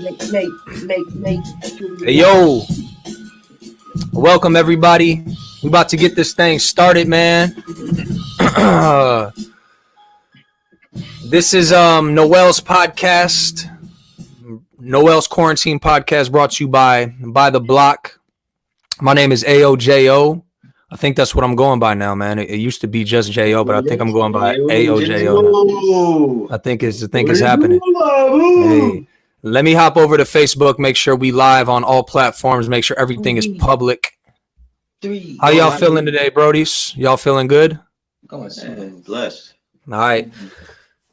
Hey, yo. Welcome, everybody. We about to get this thing started, man. This is Noel's podcast. Noel's Quarantine Podcast brought to you by The Block. My name is Ayoo Jaoo. I think that's what I'm going by now, man. It used to be just Jaoo, but I think I'm going by Ayoo Jaoo. I think it's happening. Hey, let me hop over to Facebook, make sure we live on all platforms, make sure everything is public. How y'all feeling today, Brodies? Y'all feeling good? Blessed. All right.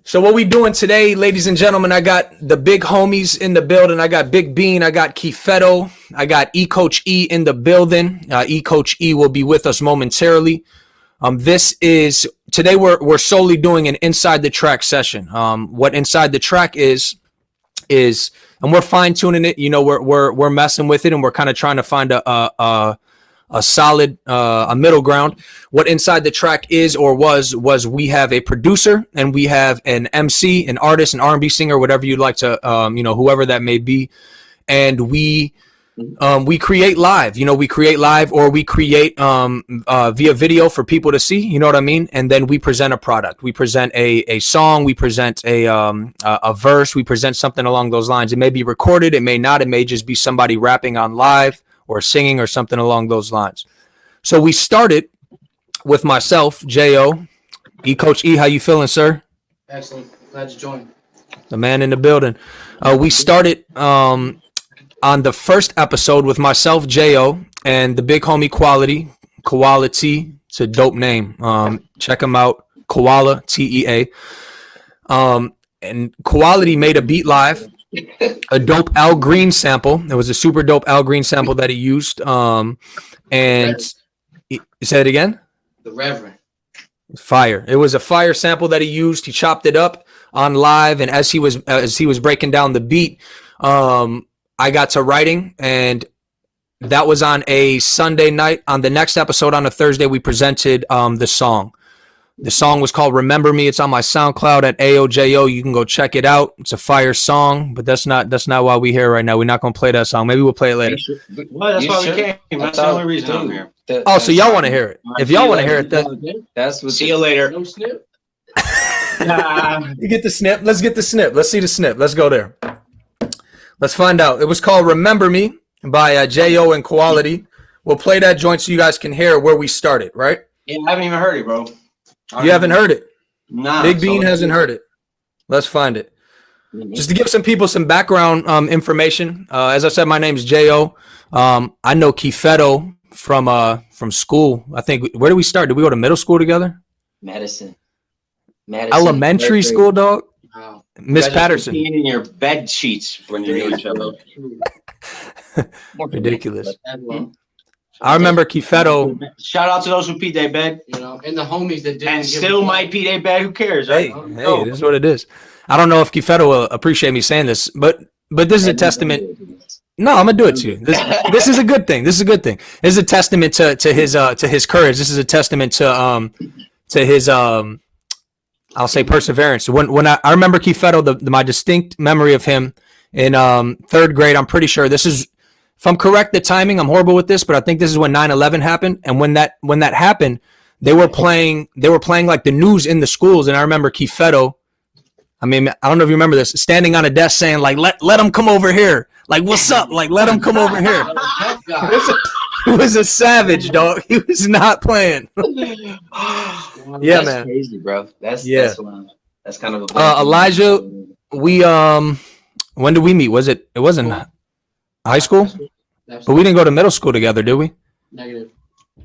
So what we doing today, ladies and gentlemen, I got the big homies in the building. I got Big Bean. I got Kieferro. I got Coach E in the building. Coach E will be with us momentarily. Today we're solely doing an inside the track session. What inside the track is, and we're fine tuning it. You know, we're messing with it, and we're kind of trying to find a solid middle ground. What inside the track is or was we have a producer and we have an MC, an artist, an R&B singer, whatever you'd like to, whoever that may be, and we create live. We create live or we create via video for people to see. You know what I mean? And then we present a product. We present a song. We present a verse. We present something along those lines. It may be recorded. It may not. It may just be somebody rapping on live or singing or something along those lines. So we started with myself, Jaoo. Coach E, how you feeling, sir? Excellent. Glad to join. The man in the building. We started on the first episode with myself, Jaoo, and the big homie Quality. It's a dope name. Check him out. Koala, TEA. And Quality made a beat live. A dope Al Green sample. It was a super dope Al Green sample that he used. And say it again. The Reverend. Fire. It was a fire sample that he used. He chopped it up on live, and as he was breaking down the beat, I got to writing, and that was on a Sunday night. On the next episode, on a Thursday, we presented the song. The song was called Remember Me. It's on my SoundCloud at Ayoo Jaoo. You can go check it out. It's a fire song, but that's not why we're here right now. We're not going to play that song. Maybe we'll play it later. Well, that's why we came. That's the only reason I'm here. So y'all want to hear it. If y'all want to hear it, that's what. See you later. No snip. You get the snip. Let's get the snip. Let's see the snip. Let's go there. Let's find out. It was called Remember Me by Jaoo and Quality. We'll play that joint so you guys can hear where we started, right? Yeah, I haven't even heard it, bro. You haven't heard it? Nah. Big Bean hasn't heard it. Let's find it. Just to give some people some background information. As I said, my name is Jaoo. I know Kieferro from school. I think, where did we start? Did we go to middle school together? Medicine. Elementary school, dog? Wow. Miss Patterson. In your bed sheets when you knew each other. Ridiculous. I remember Kieferro. Shout out to those who peed their bed. And the homies that didn't. And still might pee their bed. Who cares, right? Hey, it is what it is. I don't know if Kieferro will appreciate me saying this, but this is a testament. No, I'm gonna do it to you. This is a good thing. This is a good thing. This is a testament to his courage. This is a testament to his I'll say perseverance. When I remember Kieferro, my distinct memory of him in third grade. I'm pretty sure this is. If I'm correct, the timing, I'm horrible with this, but I think this is when 9/11 happened. And when that happened, they were playing like the news in the schools. And I remember Kieferro, I don't know if you remember this, standing on a desk saying, like, let them come over here. Like, what's up? Like, let them come over here. He was a savage, dog. He was not playing. Yeah, that's man. Crazy, bro. That's kind of a Elijah, we when did we meet? It wasn't high school? But we didn't go to middle school together, did we? Negative.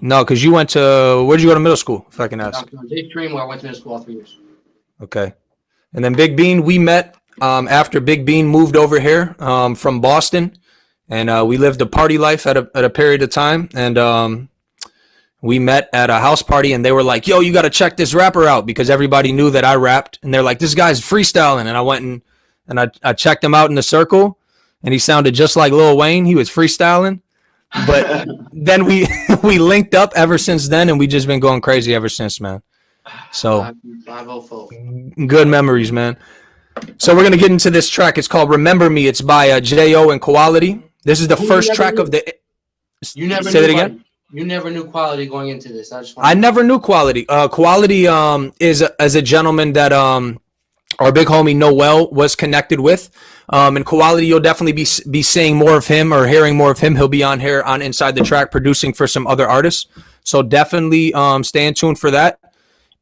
No, because you went to, where'd you go to middle school, if I can ask? J-Stream, where I went to middle school all 3 years. Okay. And then Big Bean, we met after Big Bean moved over here from Boston. And we lived a party life at a period of time. And we met at a house party, and they were like, yo, you got to check this rapper out, because everybody knew that I rapped. And they're like, this guy's freestyling. And I went and I checked him out in the circle. And he sounded just like Lil Wayne. He was freestyling. But then we linked up ever since then, and we just been going crazy ever since, man. So good memories, man. So we're gonna get into this track. It's called "Remember Me." It's by Jaoo and Quality. This is the first track of the. You never say knew that again. You never knew Quality going into this. I never knew Quality. Quality is a gentleman that our big homie Noel was connected with. And Quality, you'll definitely be seeing more of him or hearing more of him. He'll be on here on Inside the Track producing for some other artists. So definitely stay in tune for that.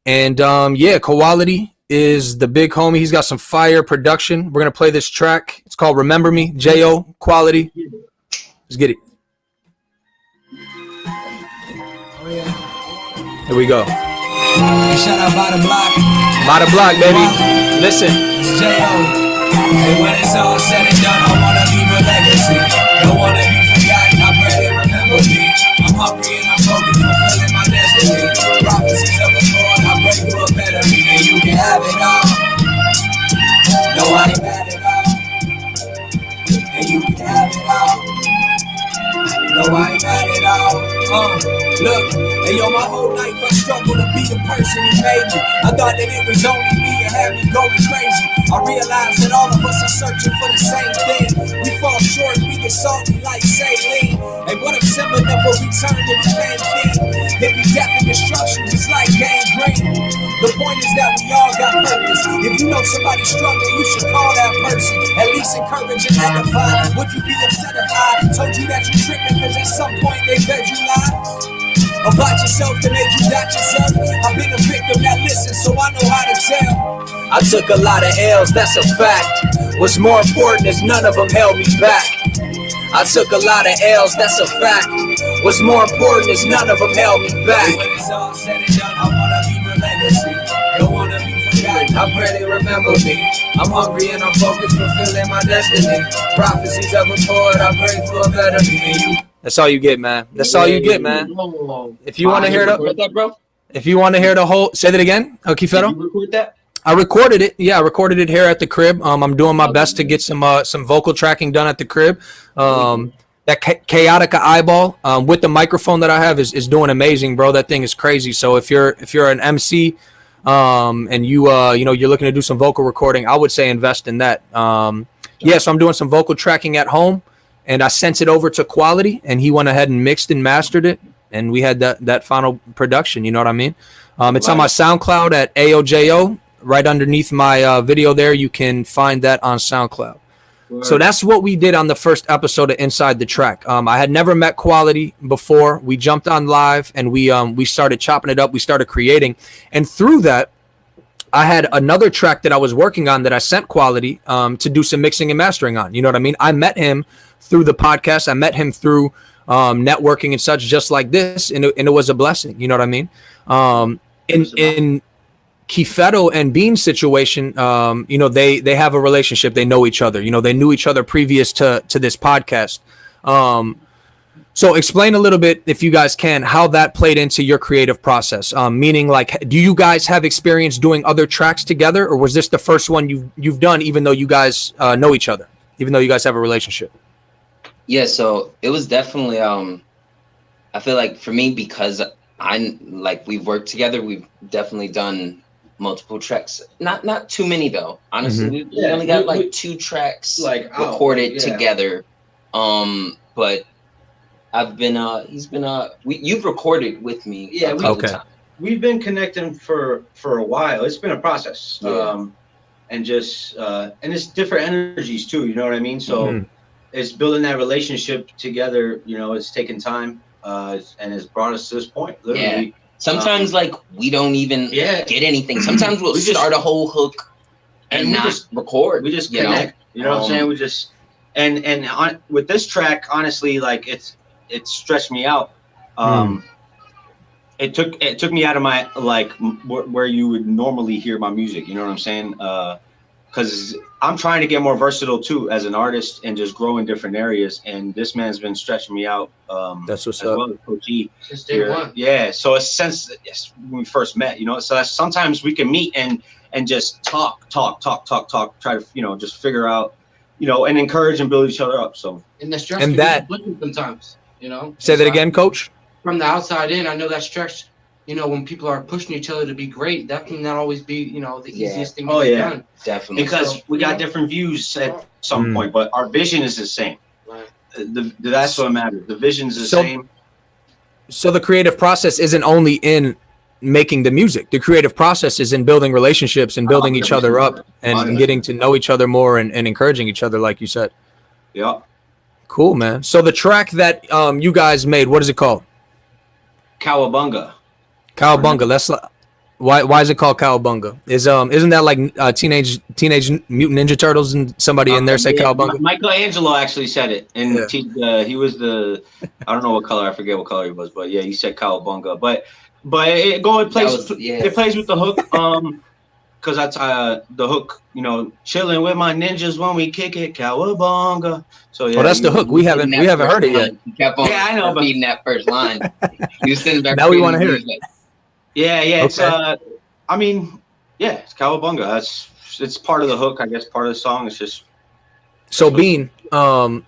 And yeah, Quality is the big homie. He's got some fire production. We're gonna play this track. It's called "Remember Me." Jaoo, Quality. Let's get it. Here we go. Shout out by the block. By the block, baby. Listen. It's Jaoo. And when it's all said and done, I wanna leave a legacy. Don't wanna be forgotten. I pray they remember me. I'm hungry and I'm focused, fulfilling my destiny. Prophecies of the Lord, I pray for a better me. And you can have it all. No, I ain't mad at all. And you can have it all. No, I ain't mad at all. Look, and yo, my whole life I struggled to be the person he made me. I thought that it was only me and had me going crazy. I realized that all of us are searching for the same thing. We fall short, we get salty like saline. And what if Simba never returned and became king? If we death and destruction, it's like gangrene. The point is that we all got purpose. If you know somebody struggling, you should call that person. At least encourage and edify. Would you be upset if I told you that you're tripping? Cause at some point they fed you lies about yourself to make you doubt yourself. I've been a victim that listens, so I know how to tell. I took a lot of L's, that's a fact. What's more important is none of them held me back. I took a lot of L's, that's a fact. What's more important is none of them held me back. When it's all said and done, I wanna leave a legacy. Don't wanna be forgotten, I pray they remember me. I'm hungry and I'm focused, fulfilling my destiny. Prophecies of a poet, I pray for a better me. That's all you get, man. That's all you get, man. If you want to hear if you want to hear the whole, say that again, Kieferro. Did you record that? I recorded it. Yeah, I recorded it here at the crib. I'm doing my best to get some vocal tracking done at the crib. That chaotic eyeball with the microphone that I have is doing amazing, bro. That thing is crazy. So if you're an MC and you're looking to do some vocal recording, I would say invest in that. Yeah, so I'm doing some vocal tracking at home. And I sent it over to Quality, and he went ahead and mixed and mastered it, and we had that final production. You know what I mean? It's on my SoundCloud at Ayoo Jaoo. Right underneath my video there, you can find that on SoundCloud. Word. So that's what we did on the first episode of Inside the Track. I had never met Quality before. We jumped on live, and we started chopping it up. We started creating, and through that, I had another track that I was working on that I sent Quality to do some mixing and mastering on. You know what I mean? I met him through the podcast. I met him through networking and such, just like this, and it was a blessing. You know what I mean? In Kieferro and Bean's situation, they have a relationship. They know each other. They knew each other previous to this podcast. So explain a little bit, if you guys can, how that played into your creative process. Meaning, like, do you guys have experience doing other tracks together, or was this the first one you've done, even though you guys know each other, even though you guys have a relationship? Yeah, so it was definitely I feel like for me, because we've worked together, we've definitely done multiple tracks. Not too many though. Honestly, we only got like 2 tracks recorded together. But I've been you've recorded with me. Yeah, we've been connecting for a while. It's been a process. Yeah. And it's different energies too, you know what I mean? So it's building that relationship together, it's taken time, and it's brought us to this point. Literally. Yeah. Sometimes we don't even get anything. Sometimes we'll start a whole hook and not just record. We just connect. You know what I'm saying? We just with this track, honestly, it stretched me out. It took me out of my where you would normally hear my music. You know what I'm saying? Because I'm trying to get more versatile too as an artist and just grow in different areas. And this man's been stretching me out. That's what's up. Well as Coach E. Since day one. Yeah. So it's since when we first met, so that's, sometimes we can meet and just talk, try to, just figure out, and encourage and build each other up. So and the stress and can that be sometimes, Say that again, Coach. From the outside in, I know that stress, you know, when people are pushing each other to be great, that can not always be, you know, the Yeah. easiest thing Oh, to get yeah. done. Definitely. Because So, we you got know, different views at some Mm. point, but our vision is the same. Right. That's what matters. The vision's the So- same. So the creative process isn't only in making the music. The creative process is in building relationships and building each other up and 100%. getting to know each other more and encouraging each other, like you said. Yeah. Cool, man. So the track that you guys made, what is it called? Cowabunga. Cowabunga. That's why is it called Cowabunga? Isn't that like teenage mutant ninja turtles and somebody in there say Yeah, Cowabunga? Michelangelo actually said it, and Yeah. he was the, I don't know what color, I forget what color he was, but yeah, he said Cowabunga. But it plays it plays with the hook, because that's the hook, you know, chilling with my ninjas when we kick it, Cowabunga. So yeah, Oh, that's the hook. We haven't heard it yet. You kept on I know, but repeating that first line. You sitting back. Now we want to hear it. yeah, it's Okay. I mean, yeah, it's Cowabunga. It's part of the hook, I guess, part of the song. It's just So Bean, I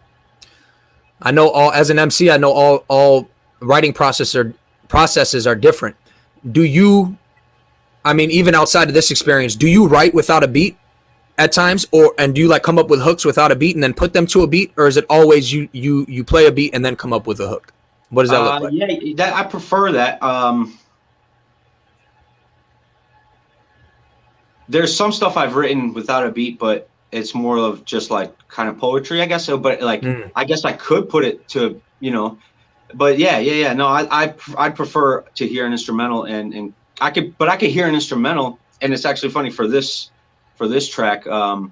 know as an MC, I know all writing processes are different. Do you, I mean, even outside of this experience, do you write without a beat at times, and do you like come up with hooks without a beat and then put them to a beat, or is it always you play a beat and then come up with a hook? What does that look like? Yeah, I prefer that. There's some stuff I've written without a beat, but it's more of just like kind of poetry, I guess. So, but like, I guess I could put it to, you know, but yeah. No, I prefer to hear an instrumental, and I could hear an instrumental, and it's actually funny for this track. I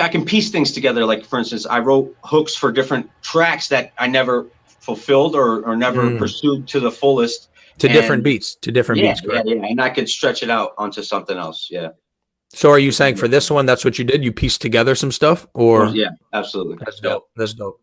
can piece things together. Like, for instance, I wrote hooks for different tracks that I never fulfilled or never pursued to the fullest. To different beats, correct? Yeah, and I could stretch it out onto something else. Yeah. So are you saying for this one, that's what you did? You pieced together some stuff, or? Yeah, absolutely. That's dope. That's dope.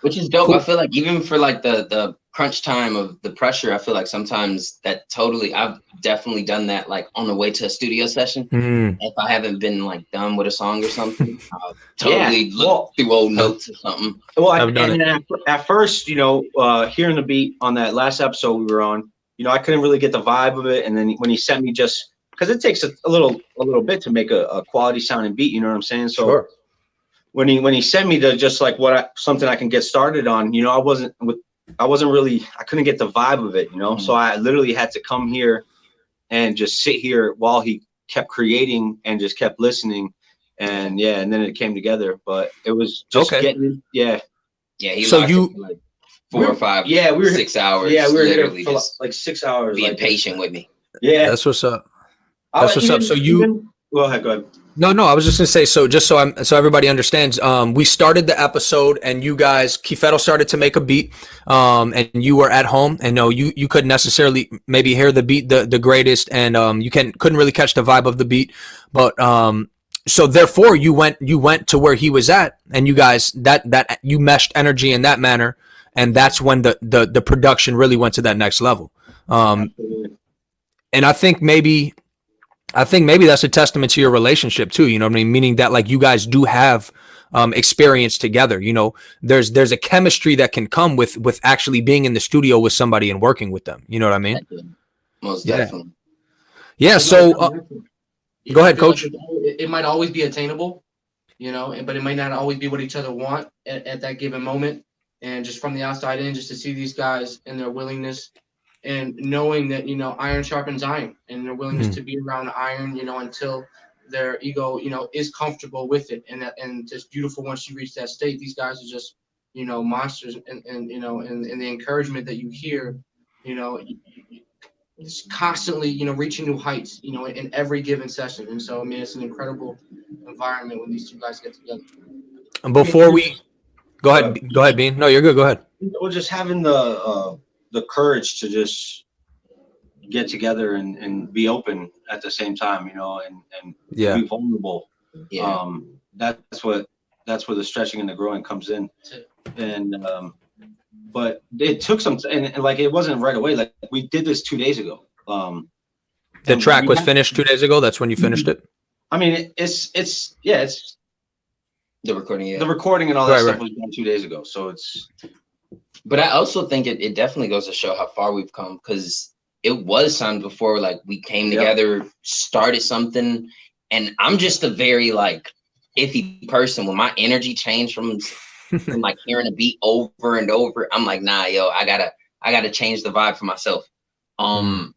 Which is dope. Cool. I feel like even for like the crunch time of the pressure, I feel like sometimes that totally, I've definitely done that like on the way to a studio session. If I haven't been like done with a song or something, I'll totally look through old notes or something. Well, at first, you know, hearing the beat on that last episode we were on, you know, I couldn't really get the vibe of it. And then when he sent me, just because it takes a little bit to make a quality sounding beat, you know what I'm saying? So sure. when he sent me to just like something I can get started on, you know, I couldn't get the vibe of it, you know? So I literally had to come here and just sit here while he kept creating and just kept listening. And and then it came together, but it was just getting, Yeah. He so locked it for like 4 or 5, we were 6 hours. Yeah, we were literally here for just like 6 hours. being like, patient with me. Yeah. That's what's up. That's what's up. So go ahead. No, I was just gonna say, so just so everybody understands, we started the episode and you guys, Kieferro started to make a beat, and you were at home, and no, you couldn't necessarily maybe hear the beat the greatest, and you couldn't really catch the vibe of the beat, but so therefore you went to where he was at, and you guys that you meshed energy in that manner, and that's when the production really went to that next level. And I think maybe that's a testament to your relationship too. You know what I mean? Meaning that like you guys do have experience together. You know, there's a chemistry that can come with actually being in the studio with somebody and working with them. You know what I mean? Most definitely. Yeah. So go ahead, Coach. It might always be attainable, you know, but it might not always be what each other want at that given moment. And just from the outside in, just to see these guys and their willingness and knowing that, you know, iron sharpens iron, and their willingness to be around iron, you know, until their ego, you know, is comfortable with it. And just beautiful once you reach that state. These guys are just, you know, monsters. And you know, and the encouragement that you hear, you know, it's constantly, you know, reaching new heights, you know, in every given session. And so, I mean, it's an incredible environment when these two guys get together. And before we go ahead, Bean. No, you're good. Go ahead. Well, just having the courage to just get together and be open at the same time, you know, and be vulnerable. Yeah. That's where the stretching and the growing comes in. And but it took some, and like it wasn't right away. Like we did this 2 days ago. The track was finished 2 days ago. That's when you finished it. I mean, it's the recording. Yeah. The recording and all that stuff was done 2 days ago. So But I also think it definitely goes to show how far we've come, because it was signed before, like we came together, started something, and I'm just a very like iffy person. When my energy changed from like hearing a beat over and over, I'm like, nah, yo, I gotta change the vibe for myself. And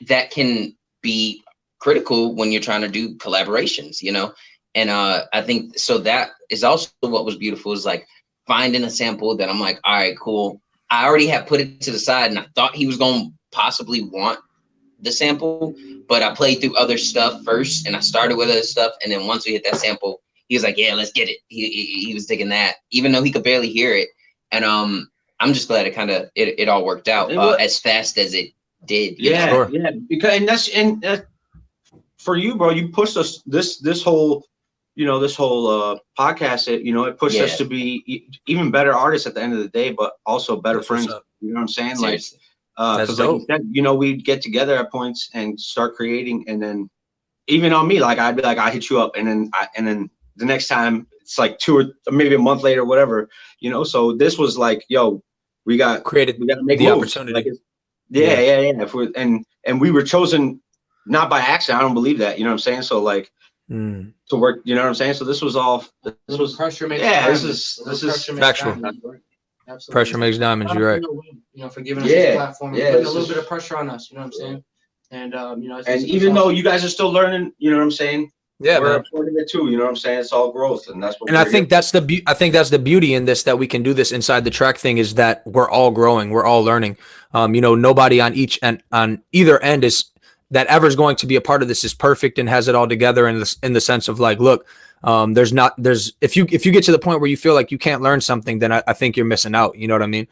that can be critical when you're trying to do collaborations, you know. And I think so that is also what was beautiful, is like finding a sample that I'm like, all right, cool. I already had put it to the side and I thought he was going to possibly want the sample, but I played through other stuff first and I started with other stuff. And then once we hit that sample, he was like, yeah, let's get it. He was digging that, even though he could barely hear it. And I'm just glad it all worked out as fast as it did. Yeah. Because for you, bro, you pushed us this whole podcast, it pushed us to be even better artists at the end of the day, but also better friends. You know what I'm saying? Seriously. Like, because like you said, we'd get together at points and start creating, and then even on me, like I'd be like, I hit you up, and then the next time it's like 2 or maybe a month later, whatever, So this was like, yo, we got to make the moves. opportunity. Like, If we're, and we were chosen not by accident. I don't believe that. You know what I'm saying? So like. To work, you know what I'm saying? So this was pressure makes this is factual. Absolutely. Pressure makes diamonds. You're right. For giving us this platform, and putting a little bit of pressure on us. You know what I'm saying? And and even though you guys are still learning, you know what I'm saying? Yeah, we're learning it too. You know what I'm saying? It's all growth, and that's what. And I think that's the beauty in this, that we can do this inside the track thing, is that we're all growing, we're all learning. Nobody on either end is. That ever's going to be a part of this is perfect and has it all together in the sense of like, look, if you get to the point where you feel like you can't learn something, then I think you're missing out. You know what I mean?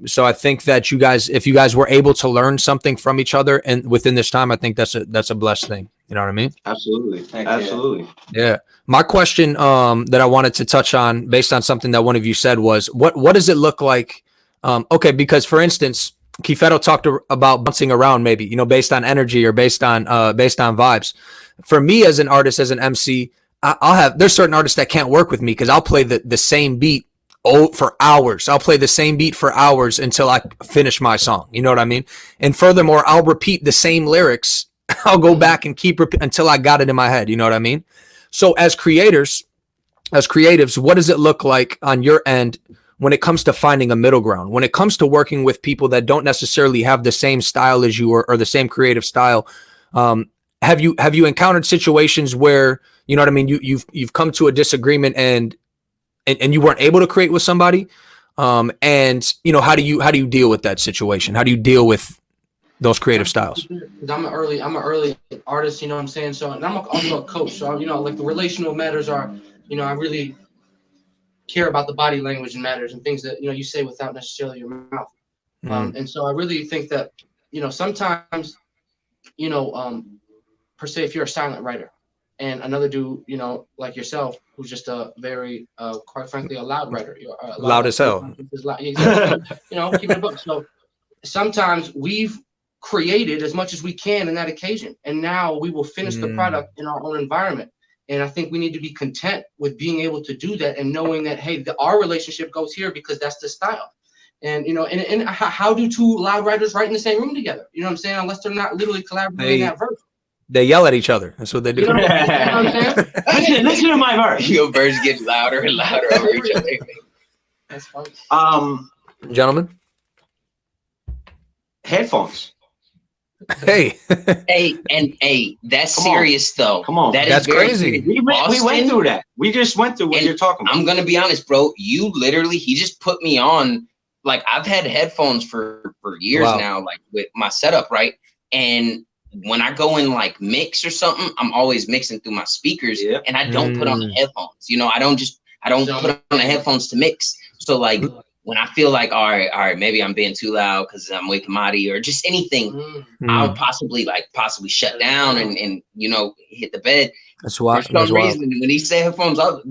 So I think that if you guys were able to learn something from each other and within this time, I think that's a blessed thing. You know what I mean? Absolutely. Absolutely. Yeah. My question that I wanted to touch on based on something that one of you said was, what does it look like? Okay. Because for instance, Kieferro talked about bouncing around, maybe, based on energy or based on vibes. For me as an artist, as an MC, there's certain artists that can't work with me because I'll play the same beat for hours. I'll play the same beat for hours until I finish my song. You know what I mean? And furthermore, I'll repeat the same lyrics. I'll go back and keep until I got it in my head. You know what I mean? So as creatives, what does it look like on your end when it comes to finding a middle ground, when it comes to working with people that don't necessarily have the same style as you or the same creative style? Have you encountered situations where, you know what I mean, you've come to a disagreement and you weren't able to create with somebody? And how do you deal with that situation? How do you deal with those creative styles? I'm an early artist, you know what I'm saying? So, and I'm also a coach. So, like the relational matters are, I really care about the body language and matters and things that you say without necessarily your mouth. And so I really think that sometimes per se, if you're a silent writer and another dude like yourself who's just a very quite frankly a loud writer, loud as hell, exactly. Keep it above. So sometimes we've created as much as we can in that occasion, and now we will finish the product in our own environment. And I think we need to be content with being able to do that and knowing that, hey, our relationship goes here because that's the style. And, and how do two loud writers write in the same room together? You know what I'm saying? Unless they're not literally collaborating that verse. They yell at each other. That's what they do. You know what I'm saying? Listen to my verse. Your verse gets louder and louder over each other. That's fun. Gentlemen? Headphones. Hey, that's serious though. Come on, that's crazy. We went through that. We just went through what you're talking about. I'm gonna be honest, bro. He just put me on. Like I've had headphones for years now, like with my setup, right? And when I go in like mix or something, I'm always mixing through my speakers, and I don't put on the headphones. I don't put on the headphones to mix. So like. When I feel like, all right, maybe I'm being too loud because I'm waking Marty or just anything, I'll possibly shut down and hit the bed. That's why. For some reason, when he said headphones, I've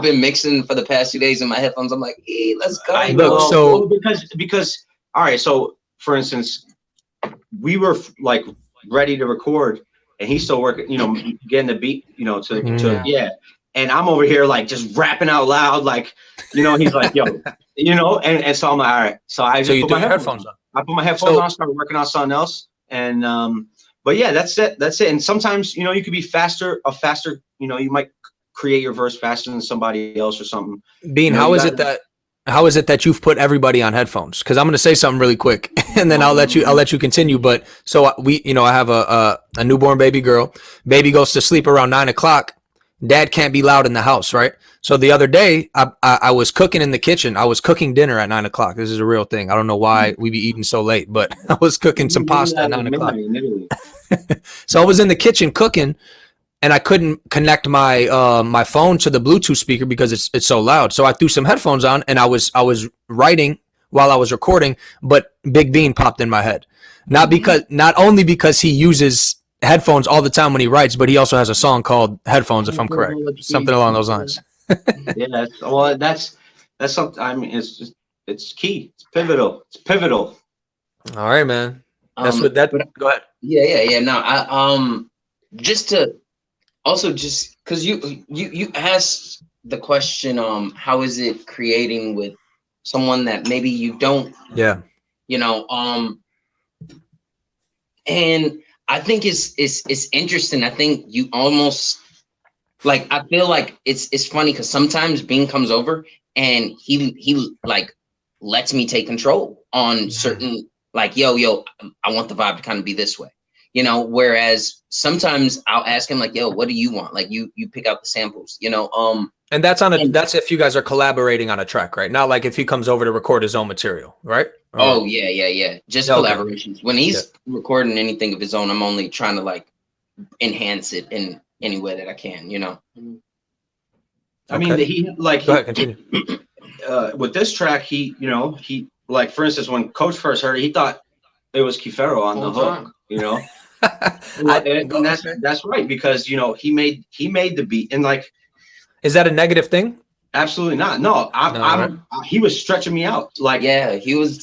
been mixing for the past 2 days in my headphones. I'm like, hey, let's go. Because all right, so for instance, we were like ready to record, and he's still working, getting the beat, and I'm over here like just rapping out loud, like, you know, he's like, yo, you know, and so I'm like, all right. So I just put my headphones on. I put my headphones on, started working on something else. And but yeah, that's it. That's it. And sometimes, you know, you could be faster, you know, you might create your verse faster than somebody else or something. Bean, you know, how is it that you've put everybody on headphones? Because I'm going to say something really quick, and then I'll let you continue. But so we, you know, I have a newborn baby girl. Baby goes to sleep around 9 o'clock. Dad can't be loud in the house, right? So the other day, I was cooking in the kitchen. I was cooking dinner at 9 o'clock. This is a real thing. I don't know why we be eating so late, but I was cooking some pasta at 9 o'clock. So I was in the kitchen cooking, and I couldn't connect my my phone to the Bluetooth speaker because it's so loud. So I threw some headphones on, and I was writing while I was recording, but Big Bean popped in my head. Not only because he uses headphones all the time when he writes, but he also has a song called Headphones, if I'm correct, something along those lines. Yeah, well, that's something. I mean, it's key. It's pivotal. All right, man. That's what that. Go ahead. Yeah. No, I just to also just because you asked the question, how is it creating with someone that maybe you don't, you know, and I think it's interesting. I think you almost like, I feel like it's funny because sometimes Bean comes over and he like lets me take control on certain, like, yo, I want the vibe to kind of be this way, you know, whereas sometimes I'll ask him like, yo, what do you want? Like you pick out the samples, you know, and that's that's if you guys are collaborating on a track, right? Not like if he comes over to record his own material, right? Oh yeah. Just collaborations. When he's recording anything of his own, I'm only trying to like enhance it in any way that I can, you know. I mean, he like, go ahead, continue. With this track, he like, for instance, when Coach first heard it, he thought it was Kieferro on the hook, you know. And that's right, because you know he made the beat, and like, is that a negative thing? Absolutely not. No, he was stretching me out. Like, yeah,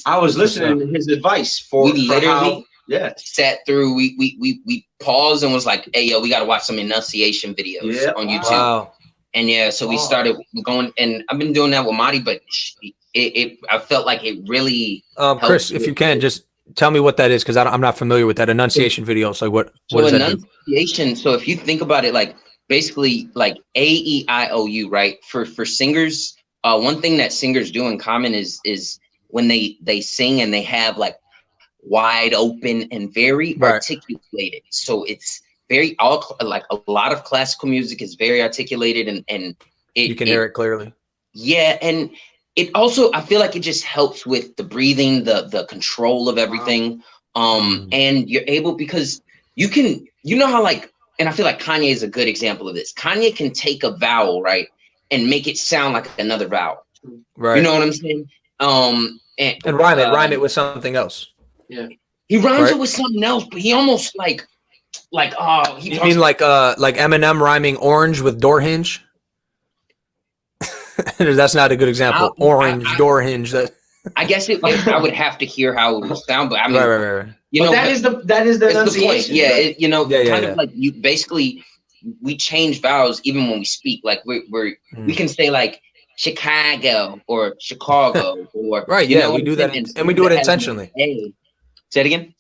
I was listening to his advice for literally how, sat through. We paused and was like, hey, yo, we got to watch some enunciation videos on YouTube. Wow. And so we started going, and I've been doing that with Marty, but I felt like it really. Chris, if you can just tell me what that is, because I'm not familiar with that enunciation video. So what does that do? Enunciation. So if you think about it, like basically like AEIOU, right? For singers, one thing that singers do in common is when they sing and they have like wide open and very articulated. So it's very like a lot of classical music is very articulated and you can hear it clearly. Yeah, and it also, I feel like it just helps with the breathing, the control of everything. And you're able, because you can, you know how like, and I feel like Kanye is a good example of this. Kanye can take a vowel, right, and make it sound like another vowel. Right. You know what I'm saying? And rhyme it with something else. Yeah. He rhymes it with something else, but he almost you mean like Eminem rhyming orange with door hinge? That's not a good example. Orange door hinge. I guess I would have to hear how it would sound, but I mean, right. You know, that is the enunciation. Yeah, kind of like you basically, we change vowels even when we speak. Like we can say like Chicago or Chicago or right. Yeah, we do that, and we do it intentionally. Say it again.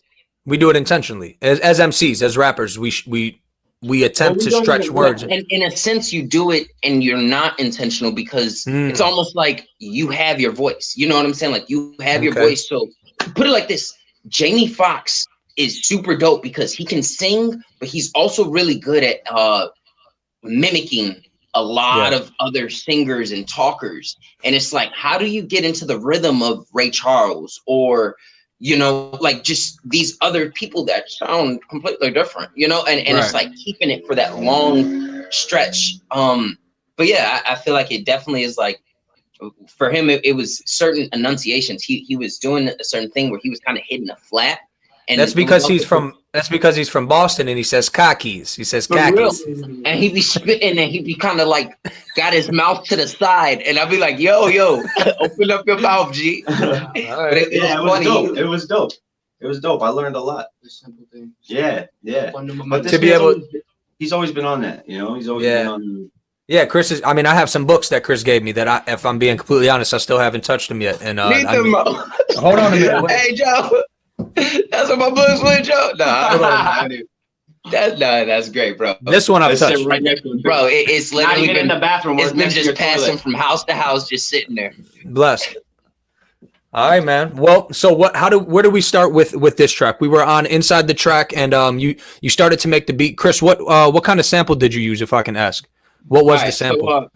We do it intentionally as MCs, as rappers. We attempt to stretch words. And in a sense, you do it and you're not intentional because it's almost like you have your voice. You know what I'm saying? Like you have your voice. So put it like this. Jamie Foxx is super dope because he can sing, but he's also really good at mimicking a lot of other singers and talkers. And it's like, how do you get into the rhythm of Ray Charles or, you know, like just these other people that sound completely different, you know, and it's like keeping it for that long stretch. But yeah, I feel like it definitely is like, for him, it was certain enunciations. He was doing a certain thing where he was kind of hitting a flat. And that's because he's from Boston and he says khakis. He says khakis. And he'd be spitting and he'd be kind of like got his mouth to the side. And I'd be like, yo, open up your mouth, G. But it was dope. It was dope. I learned a lot. Yeah. But to be able, he's always been on that, you know. He's always been on Yeah, Chris is. I mean, I have some books that Chris gave me that if I'm being completely honest, I still haven't touched them yet. And Neither, Mo. hold on a minute. Wait. Hey, Joe. That's what my books with, Joe. That's great, bro. This one I've touched. Right next to him, Bro, it's not literally even in been the bathroom. it's It's been next to just your passing toilet. from house to house, just sitting there. Bless. All right, man. Well, so where do we start with this track? We were on Inside the Track, and you started to make the beat. Chris, what kind of sample did you use, if I can ask? What was the sample? So,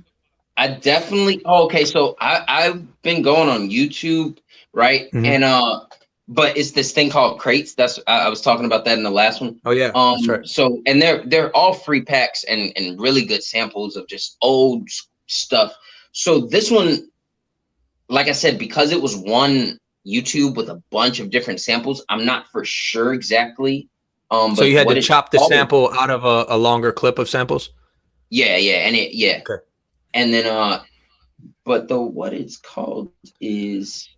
I definitely. Oh, okay, so I've been going on YouTube, right? Mhm. And but it's this thing called crates. That's I was talking about that in the last one. Oh yeah, that's right. So and they're all free packs and really good samples of just old stuff. So this one, like I said, because it was one YouTube with a bunch of different samples, I'm not for sure exactly. So But you had what to it's chop the called- sample out of a longer clip of samples? Yeah, and Okay. and then but what it's called is.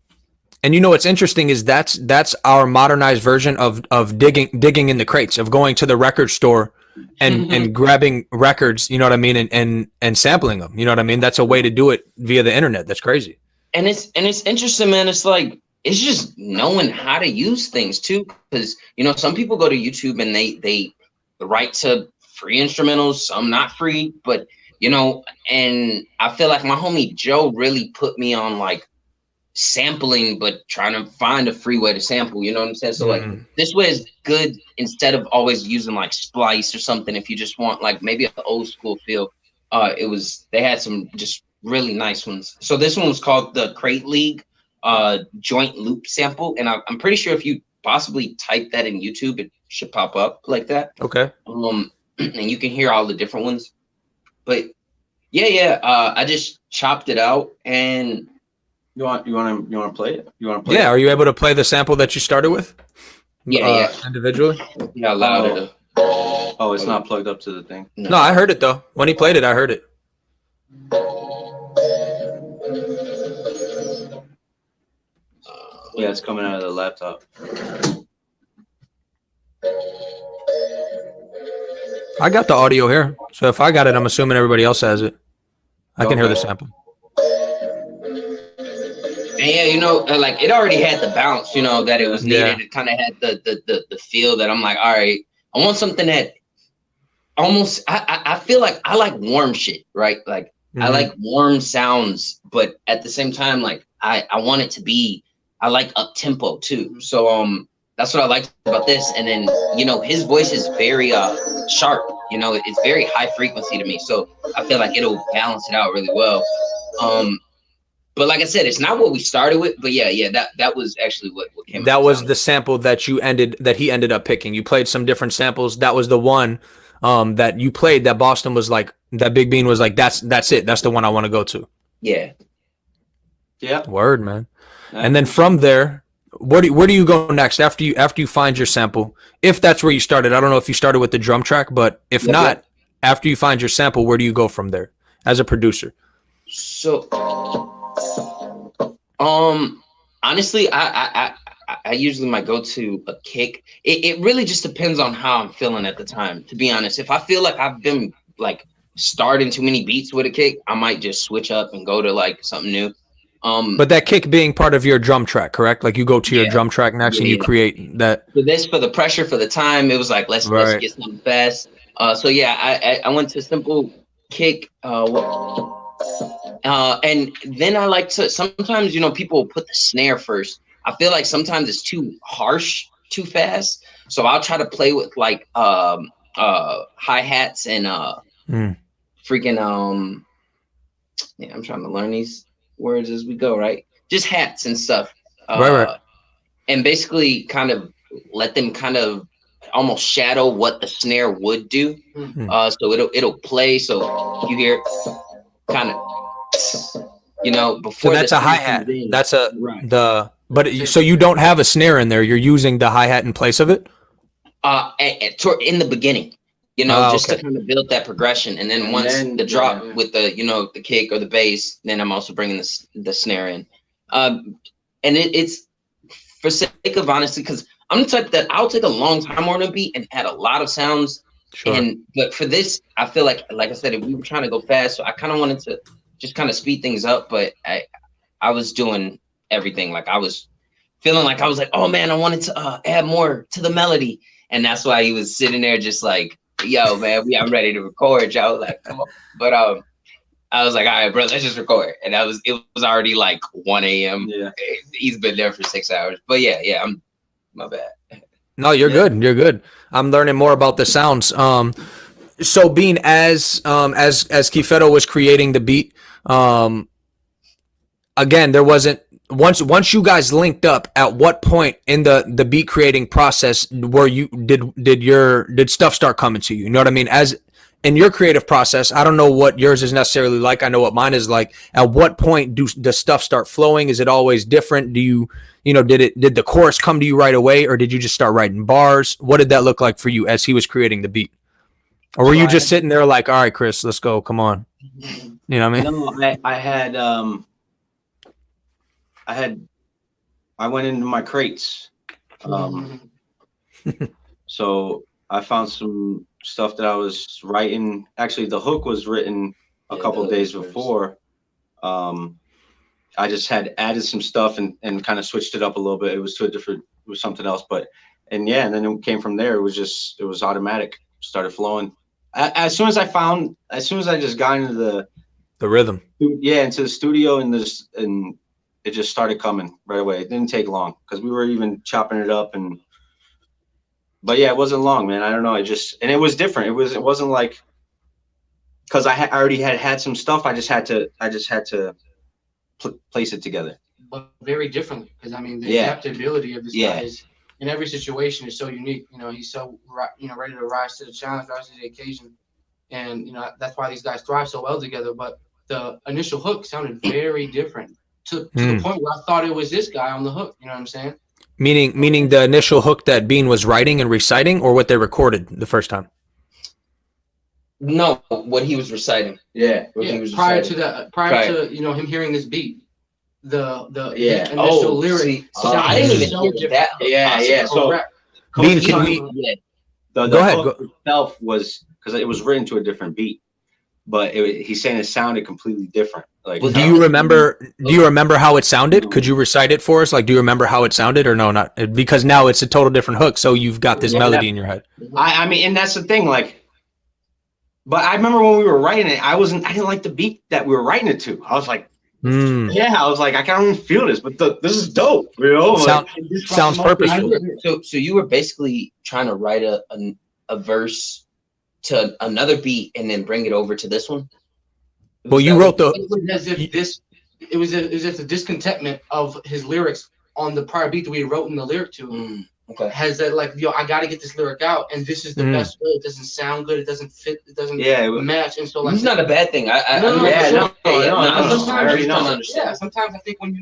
And you know what's interesting is that's our modernized version of digging in the crates, of going to the record store and grabbing records, you know what I mean, and sampling them. You know what I mean? That's a way to do it via the internet. That's crazy. And it's interesting, man. It's like it's just knowing how to use things too, because some people go to YouTube and they write to free instrumentals, some not free, but and I feel like my homie Joe really put me on like sampling, but trying to find a free way to sample. You know what I'm saying? So like this way is good instead of always using like Splice or something. If you just want like maybe an old school feel, they had some just really nice ones. So this one was called the Crate League joint loop sample, and I'm pretty sure if you possibly type that in YouTube, it should pop up like that. Okay. And you can hear all the different ones. But I just chopped it out. And You want to play it? You want to play? Yeah. it? Are you able to play the sample that you started with? Yeah. Individually. Yeah, louder. Oh, it's not plugged up to the thing. No, I heard it though. When he played it, I heard it. Yeah, it's coming out of the laptop. I got the audio here, so if I got it, I'm assuming everybody else has it. I can hear the sample. And like it already had the bounce, that it was needed. Yeah. It kind of had the feel that I'm like, all right, I want something that almost I feel like I like warm shit, right? Like I like warm sounds, but at the same time, like I want it to be, I like up tempo too. So that's what I liked about this. And then his voice is very sharp. It's very high frequency to me. So I feel like it'll balance it out really well. But like I said, it's not what we started with. But that was actually what came. That was the sample that he ended up picking. You played some different samples. That was the one that you played that Boston was like, that Big Bean was like, that's it. That's the one I want to go to. Yeah. Word, man. And then from there, where do you go next after you find your sample? If that's where you started, I don't know if you started with the drum track, but if not, after you find your sample, where do you go from there as a producer? So, honestly, I usually might go to a kick. It really just depends on how I'm feeling at the time. To be honest, if I feel like I've been like starting too many beats with a kick, I might just switch up and go to like something new. But that kick being part of your drum track, correct? Like you go to your drum track next and you create that. For the pressure, for the time, it was like let's get something fast. I went to simple kick. And then I like to sometimes people put the snare first. I feel like sometimes it's too harsh, too fast. So I'll try to play with like hi-hats and freaking I'm trying to learn these words as we go, right? Just hats and stuff. Right. And basically kind of let them kind of almost shadow what the snare would do. So it'll play. So you hear kind of before. So that's a hi-hat. That's a right. So you don't have a snare in there. You're using the hi-hat in place of it? In the beginning, just to kind of build that progression. And then once the drop with the, the kick or the bass, then I'm also bringing the snare in. And it's for sake of honesty, because I'm the type that I'll take a long time on a beat and add a lot of sounds Sure. And but for this, I feel like I said, if we were trying to go fast, so I kind of wanted to just kind of speed things up, but I was doing everything. Like I was feeling like I was like, oh man, I wanted to add more to the melody, and that's why he was sitting there just like, yo man, I'm ready to record. I was like, come on, but I was like, all right, bro, let's just record, and it was already like 1 a.m. Yeah. He's been there for 6 hours, but yeah, I'm my bad. No, you're good. You're good. I'm learning more about the sounds. So being as Kieferro was creating the beat, again, there wasn't once you guys linked up. At what point in the beat creating process were you did stuff start coming to you? You know what I mean? As in your creative process, I don't know what yours is necessarily like. I know what mine is like. At what point does stuff start flowing? Is it always different? Do you did the chorus come to you right away, or did you just start writing bars? What did that look like for you as he was creating the beat? Or were you just sitting there like, all right, Chris, let's go, come on? You know what I mean? No, I went into my crates. So I found some stuff that I was writing. Actually, the hook was written a couple of days before. I just had added some stuff and kind of switched it up a little bit. It was something else, and then it came from there. It was automatic, started flowing. As soon as I just got into the rhythm. Yeah, into the studio and it just started coming right away. It didn't take long because we were even chopping it up but yeah, it wasn't long, man. I don't know. And it was different. It wasn't like, because I already had some stuff. I just had to place it together. But very differently, because I mean, the adaptability of this guy is in every situation is so unique. You know, he's so ready to rise to the challenge, rise to the occasion, and that's why these guys thrive so well together. But the initial hook sounded very different to the point where I thought it was this guy on the hook. You know what I'm saying? Meaning the initial hook that Bean was writing and reciting, or what they recorded the first time? No, what he was reciting. Prior to him hearing this beat, the initial lyric. I didn't even hear that. Yeah. So Bean, can we? The go ahead. Hook itself was because it was written to a different beat, but he's saying it sounded completely different. Like, do you remember how it sounded? Could you recite it for us? Like, do you remember how it sounded, or no? Not because now it's a total different hook, so you've got this melody in your head. I mean, and that's the thing. Like, but I remember when we were writing it, I didn't like the beat that we were writing it to. I was like, I was like, I can't even feel this, but this is dope. You know, sounds purposeful. So you were basically trying to write a verse to another beat and then bring it over to this one. Well, you wrote the. It was as if the discontentment of his lyrics on the prior beat that we wrote in the lyric to has that like, I got to get this lyric out, and this is the best way. It doesn't sound good. It doesn't fit. It doesn't match. And so, like, it's not a bad thing. Sometimes I think when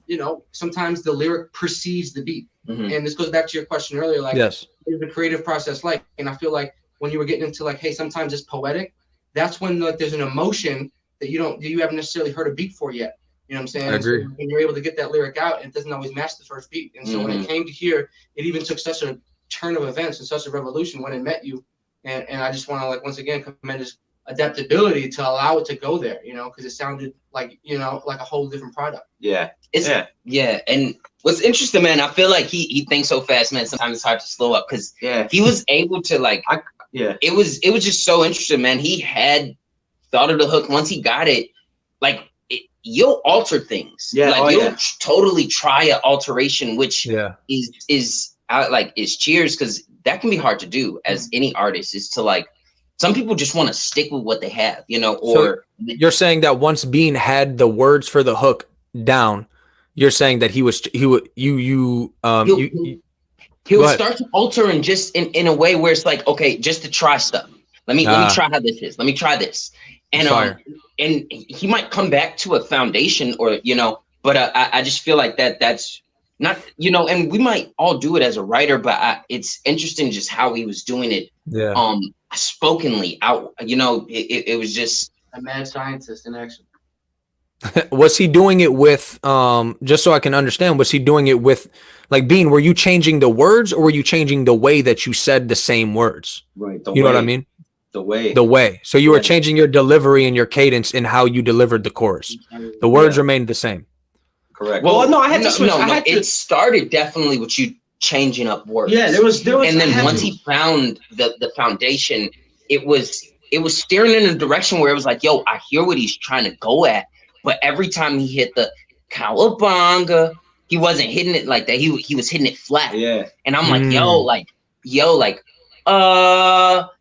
you sometimes the lyric precedes the beat, and this goes back to your question earlier. Like, yes, what is the creative process like? And I feel like when you were getting into like, hey, sometimes it's poetic. That's when like there's an emotion that you haven't necessarily heard a beat for yet. You know what I'm saying? I agree. So when you're able to get that lyric out, it doesn't always match the first beat. And so when it came to here, it even took such a turn of events and such a revolution when it met you. And I just want to, like, once again commend his adaptability to allow it to go there, because it sounded like, like a whole different product. Yeah. And what's interesting, man, I feel like he thinks so fast, man. Sometimes it's hard to slow up because he was able to like. It was just so interesting, man. He had thought of the hook. Once he got it, like you'll alter things. You'll totally try an alteration, which is cheers, because that can be hard to do as any artist. Is to like, some people just want to stick with what they have, Or so you're saying that once Bean had the words for the hook down, you're saying that he would He'll start to alter and just in a way where it's like, okay, just to try stuff. Let me try how this is. Let me try this. And and he might come back to a foundation or, but I just feel like that's not, and we might all do it as a writer, but it's interesting just how he was doing it. Spokenly out, it was just a mad scientist in action. Was he doing it with, just so I can understand, was he doing it with, like, Bean, were you changing the words or were you changing the way that you said the same words? Right. You know what I mean? The way. The way. So you were Yeah. changing your delivery and your cadence in how you delivered the chorus. The words remained the same. Correct. Well, no, I had to switch. It started definitely with you changing up words. Yeah, there was, and then once he found the foundation, it was steering in a direction where it was like, yo, I hear what he's trying to go at, but every time he hit the cowabunga, he wasn't hitting it like that. He was hitting it flat. Yeah. And I'm like,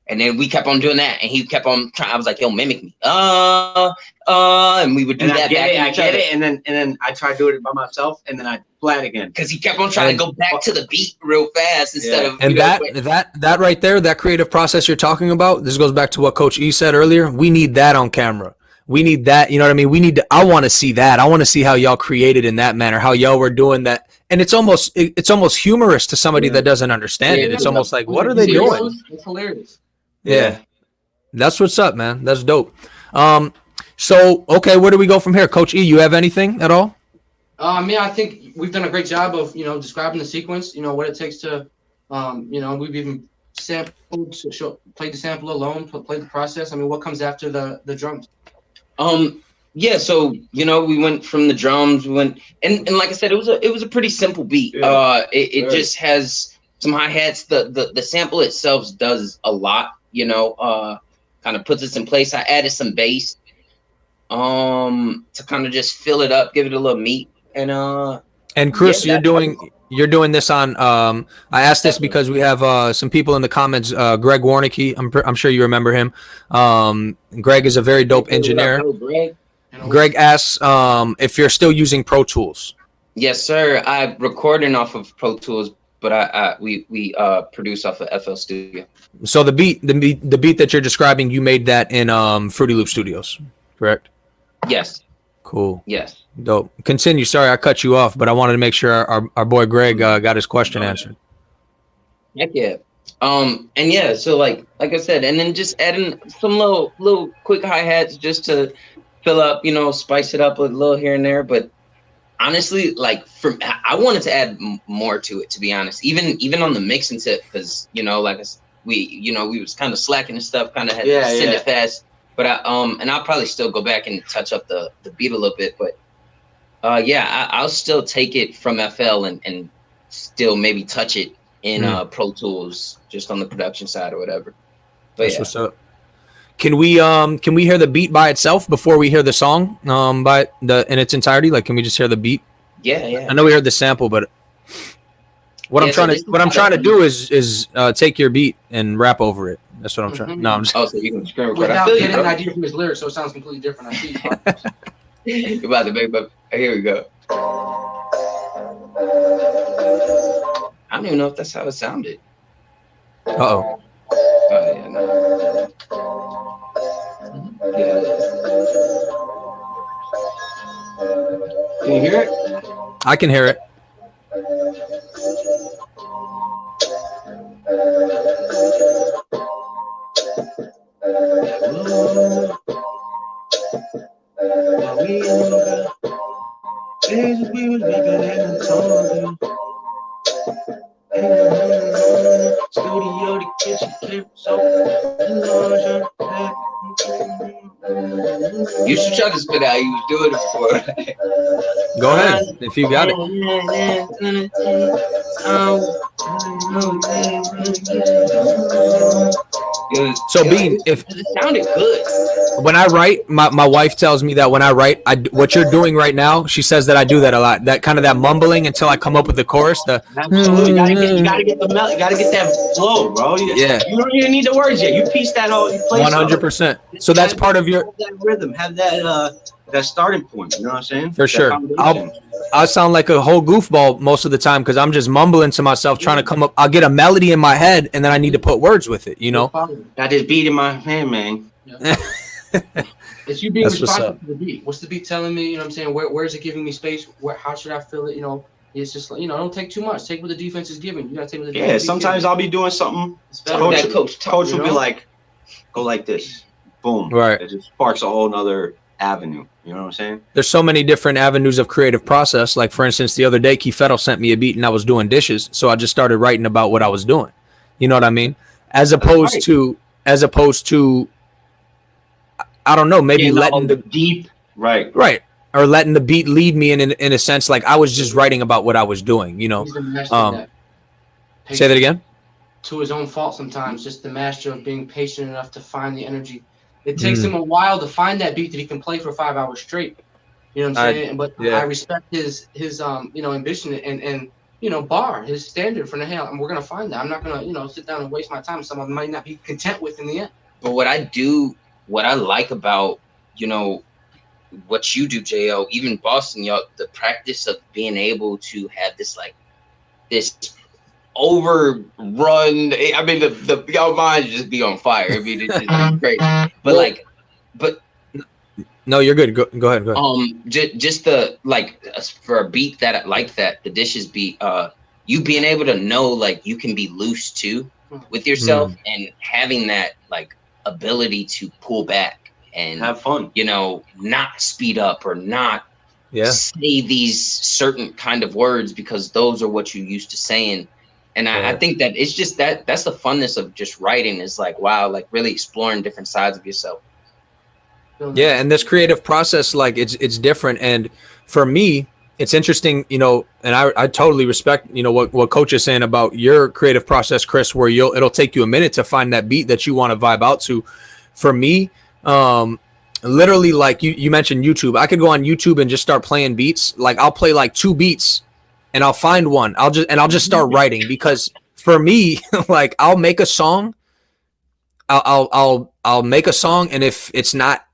and then we kept on doing that, and he kept on trying. I was like, yo, mimic me. And we would do that back. I get it, and then I try to do it by myself, and then I flat again. Because he kept on trying to go back to the beat real fast instead of. And that right there, that creative process you're talking about, this goes back to what Coach E said earlier. We need that on camera. We need that. You know what I mean? We need to. I want to see that. I want to see how y'all created in that manner. How y'all were doing that. And it's almost humorous to somebody that doesn't understand it. It's almost like, what are they doing? It's hilarious. Yeah. That's what's up, man. That's dope. So, okay, where do we go from here? Coach E, you have anything at all? Yeah, I think we've done a great job of, describing the sequence, what it takes to, we've even sampled, played the sample alone, played the process. I mean, what comes after the drums? Yeah, so we went from the drums, and like I said, it was a pretty simple beat. Yeah. It just has some hi-hats. The sample itself does a lot, kind of puts us in place. I added some bass to kind of just fill it up, give it a little meat. And Chris, you're doing this on I asked this because we have some people in the comments, Greg Warnicki, I'm sure you remember him. Greg is a very dope engineer. Greg asks if you're still using Pro Tools. Yes, sir. I'm recording off of Pro Tools, but we produce off of FL Studio. So the beat that you're describing, you made that in Fruity Loop Studios, correct? Yes. Cool. Yes. Dope. Continue. Sorry, I cut you off, but I wanted to make sure our boy Greg got his question answered. Heck yeah. And yeah, so like I said, and then just adding some little quick hi-hats just to fill up, spice it up a little here and there. But honestly, I wanted to add more to it, to be honest. Even on the mixing tip, because we was kind of slacking and stuff, kind of had to send it fast. But I'll probably still go back and touch up the beat a little bit. But I'll still take it from FL and still maybe touch it in Pro Tools, just on the production side or whatever. But that's what's up. Can we hear the beat by itself before we hear the song in its entirety? Like, can we just hear the beat? Yeah. I know we heard the sample, but what I'm trying to do is take your beat and rap over it. That's what I'm trying. No, I'm just. Oh, so you can screen record. Without getting an idea from his lyrics, so it sounds completely different. I see. You're about to make up. Here we go. I don't even know if that's how it sounded. Uh-oh. Oh, yeah, no. Yeah. Can you hear it? I can hear it. Studio, the kitchen, You should try to spit out. You was doing it before. Go ahead if you got it. So Bean, if it sounded good. When I write, my wife tells me that when I write, what you're doing right now, she says that I do that a lot. That kind of that mumbling until I come up with the chorus. Absolutely, you gotta get the melody, you gotta get that flow, bro. You don't even need the words yet. You piece that all. 100%. So that's part of your that rhythm. Have that starting point. You know what I'm saying? For sure. I'll sound like a whole goofball most of the time because I'm just mumbling to myself, trying to come up. I'll get a melody in my head, and then I need to put words with it. Got this beat in my hand, man. Yeah. It's you being responsible for the beat. What's the beat telling me? You know what I'm saying? Where is it giving me space? How should I feel it? It's just like, don't take too much. Take what the defense is giving. You gotta take what the defense is sometimes I'll be doing something. Coach will be like, go like this. Boom. Right. It just sparks a whole nother avenue. You know what I'm saying? There's so many different avenues of creative process. Like for instance, the other day, Kieferro sent me a beat and I was doing dishes, so I just started writing about what I was doing. You know what I mean? As opposed to, I don't know, maybe letting the deep, right, or letting the beat lead me in a sense. Like I was just writing about what I was doing. You know. Say that again. To his own fault sometimes, just the master of being patient enough to find the energy. It takes him a while to find that beat that he can play for 5 hours straight. You know what I'm saying? But I respect his ambition and bar, his standard for the hell. And we're gonna find that. I'm not gonna, sit down and waste my time. Someone might not be content with in the end. But what I like about, what you do, Jo, even Boston, y'all, the practice of being able to have this overrun. I mean, the y'all minds just be on fire. I mean, it's just great. But no, you're good. Go ahead. Just the for a beat that like that, the dishes beat. You being able to know you can be loose too with yourself and having that ability to pull back and have fun. Not speed up or not say these certain kind of words because those are what you used to saying. And I think that it's just that's the funness of just writing is wow, really exploring different sides of yourself. Yeah, and this creative process, it's different. And for me, it's interesting, and I totally respect, what Coach is saying about your creative process, Chris, where it'll take you a minute to find that beat that you want to vibe out to. For me, literally, you mentioned YouTube. I could go on YouTube and just start playing beats. I'll play 2 beats and I'll find one. I'll just start writing because for me, I'll make a song. I'll make a song, and if it's not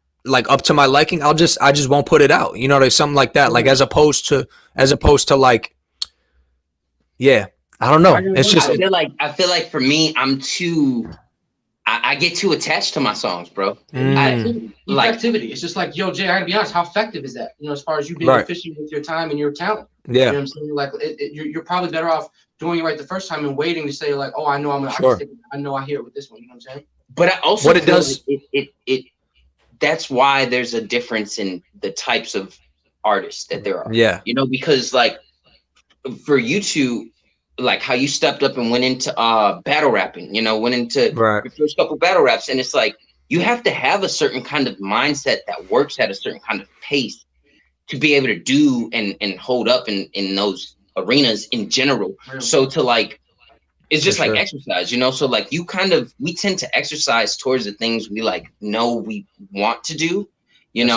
up to my liking, I just won't put it out. Something like that. As opposed to I don't know. It's just I feel like for me, I get too attached to my songs, bro. Effectivity. It's just yo, Jay, I gotta be honest, how effective is that? As far as you being efficient with your time and your talent. Yeah. You know what I'm saying? You're probably better off doing it right the first time and waiting to say oh, I know I know I hear it with this one. You know what I'm saying? But I also what it does it that's why there's a difference in the types of artists that there are. Yeah. Because for you two, how you stepped up and went into battle rapping, went into your first couple battle raps, and it's you have to have a certain kind of mindset that works at a certain kind of pace to be able to do and hold up in those arenas in general. So to it's just exercise, so we tend to exercise towards the things we know we want to do, and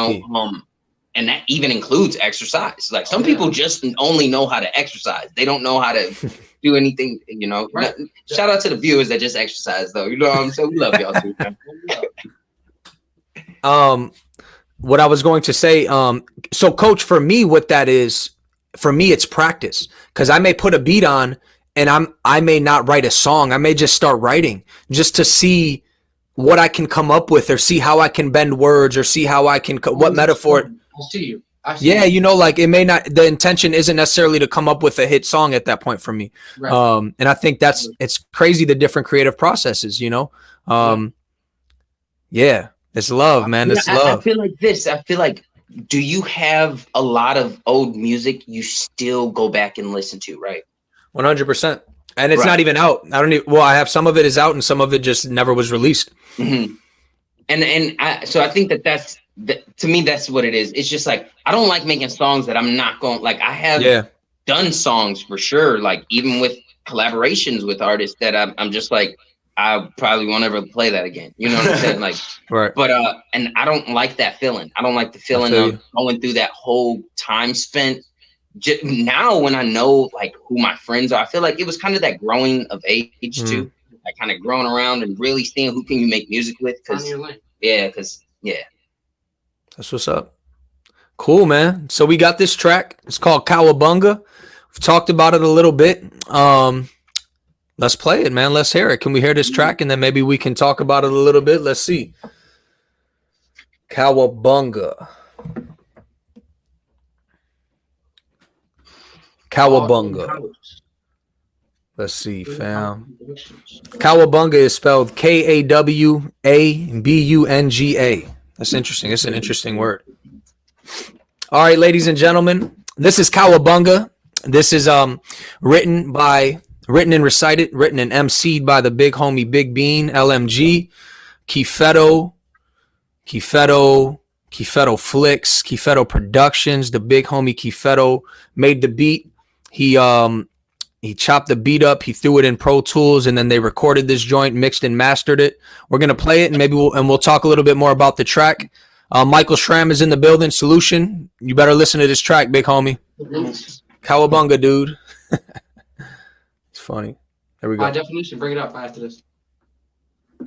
that even includes exercise. Some people just only know how to exercise. They don't know how to do anything, Shout out to the viewers that just exercise though. You know what I'm saying? We love y'all too, man. What I was going to say, so Coach, for me, what that is, for me, it's practice. Because I may put a beat on and I may not write a song. I may just start writing just to see what I can come up with, or see how I can bend words, or see how I can what metaphor. I see you. It may not, the intention isn't necessarily to come up with a hit song at that point for me. Right. And I think it's crazy, the different creative processes, it's love, man. It's love. I feel like this. I feel like, do you have a lot of old music you still go back and listen to, right? 100%. And it's not even out. I have some of it is out and some of it just never was released. Mm-hmm. So I think that's to me, that's what it is. It's just I don't like making songs that I'm not going, I have done songs for sure. Even with collaborations with artists that I'm just I probably won't ever play that again. You know what I'm saying? Right. But and I don't like that feeling. I don't like the feeling of going through that whole time spent. Now when I know who my friends are, I feel like it was kind of that growing of age too. Kind of growing around and really seeing who can you make music with. That's what's up. Cool, man. So we got this track. It's called Cowabunga. We've talked about it a little bit. Let's play it, man. Let's hear it. Can we hear this track? And then maybe we can talk about it a little bit. Let's see. Cowabunga. Cowabunga. Let's see, fam. Cowabunga is spelled Kawabunga. That's interesting. It's an interesting word. All right, ladies and gentlemen, this is Cowabunga. This is written and recited, written and emceed by the big homie Big Bean, LMG, Kieferro Flicks, Kieferro Productions. The big homie Kieferro made the beat. He chopped the beat up, he threw it in Pro Tools, and then they recorded this joint, mixed and mastered it. We're gonna play it, and maybe we'll talk a little bit more about the track. Michael Schramm is in the building. Solution, you better listen to this track, big homie. Cowabunga, dude. It's funny. There we go. By definition, bring it up after this.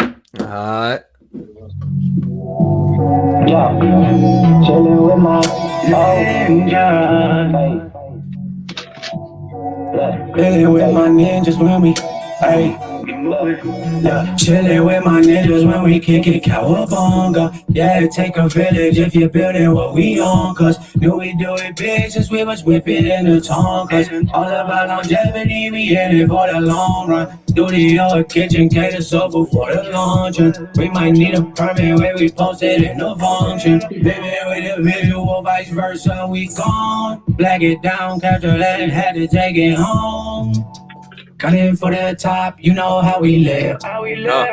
All right. Yeah, chilling with my chilling with my ninjas when we, hey. Yeah, chilling with my ninjas when we kick it, cowabunga. Yeah, it take a village if you're building what we on. Cause knew we do it big since we was whipping in the tongue. Cause all about longevity, we in it for the long run. Studio, kitchen, cater sofa for the luncheon. We might need a permit where we post it in the function. Living with the visual, vice versa, we gone. Black it down, capture that, had to take it home. Got in for the top, you know how we live.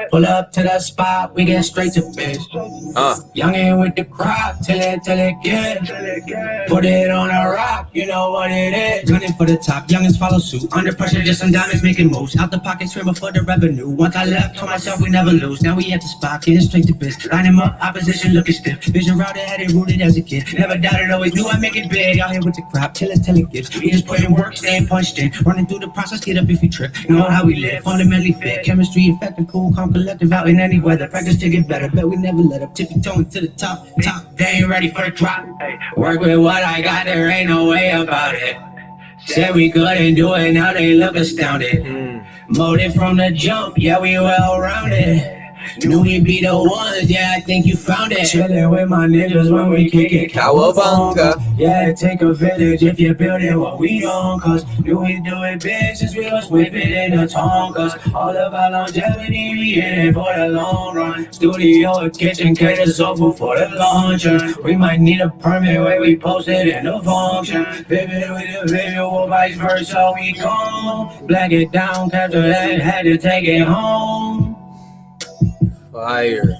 Pull up to the spot, we get straight to biz. Youngin' with the crop, till it get. Put it on a rock, you know what it is. Gunning for the top, youngins follow suit. Under pressure, just some diamonds making moves. Out the pocket, screaming for the revenue. Once I left, told myself we never lose. Now we at the spot, getting straight to biz. Line him up, opposition looking stiff. Vision routed, had it rooted as a kid. Never doubted, always knew I'd make it big. Out here with the crop, till it gives. We just put in work, staying punched in. Running through the process, get up if you trip. You know how we live, fundamentally fit. Chemistry effective, cool, calm, collective. Out in any weather, practice to get better. Bet we never let up, tippy-toeing to the top. They ain't ready for the drop. Work with what I got, there ain't no way about it. Said we couldn't do it, now they look astounded. Motive from the jump, yeah, we well-rounded. Knew we'd be the ones, yeah, I think you found it. Chillin' with my ninjas when we kick it, cowabunga. Yeah, it take a village if you're building what we on. Cause knew we do it big since we was whipping in the tongue. Cause all about longevity, we in it for the long run. Studio, a kitchen, cater sofa for the luncheon. We might need a permit where we post it in the function. Vivid with the visual, vice versa, we gone. Black it down, capture that, had to take it home. Fire.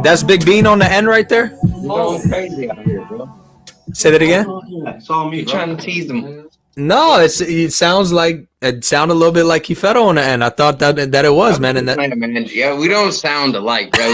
That's Big Bean on the end right there. Going crazy out here, bro. Say that again. It's all me, You bro. trying to tease them? No, it sounds like it sounded a little bit like Kieferro on the end. I thought that it was, man. And that Yeah, we don't sound alike, bro.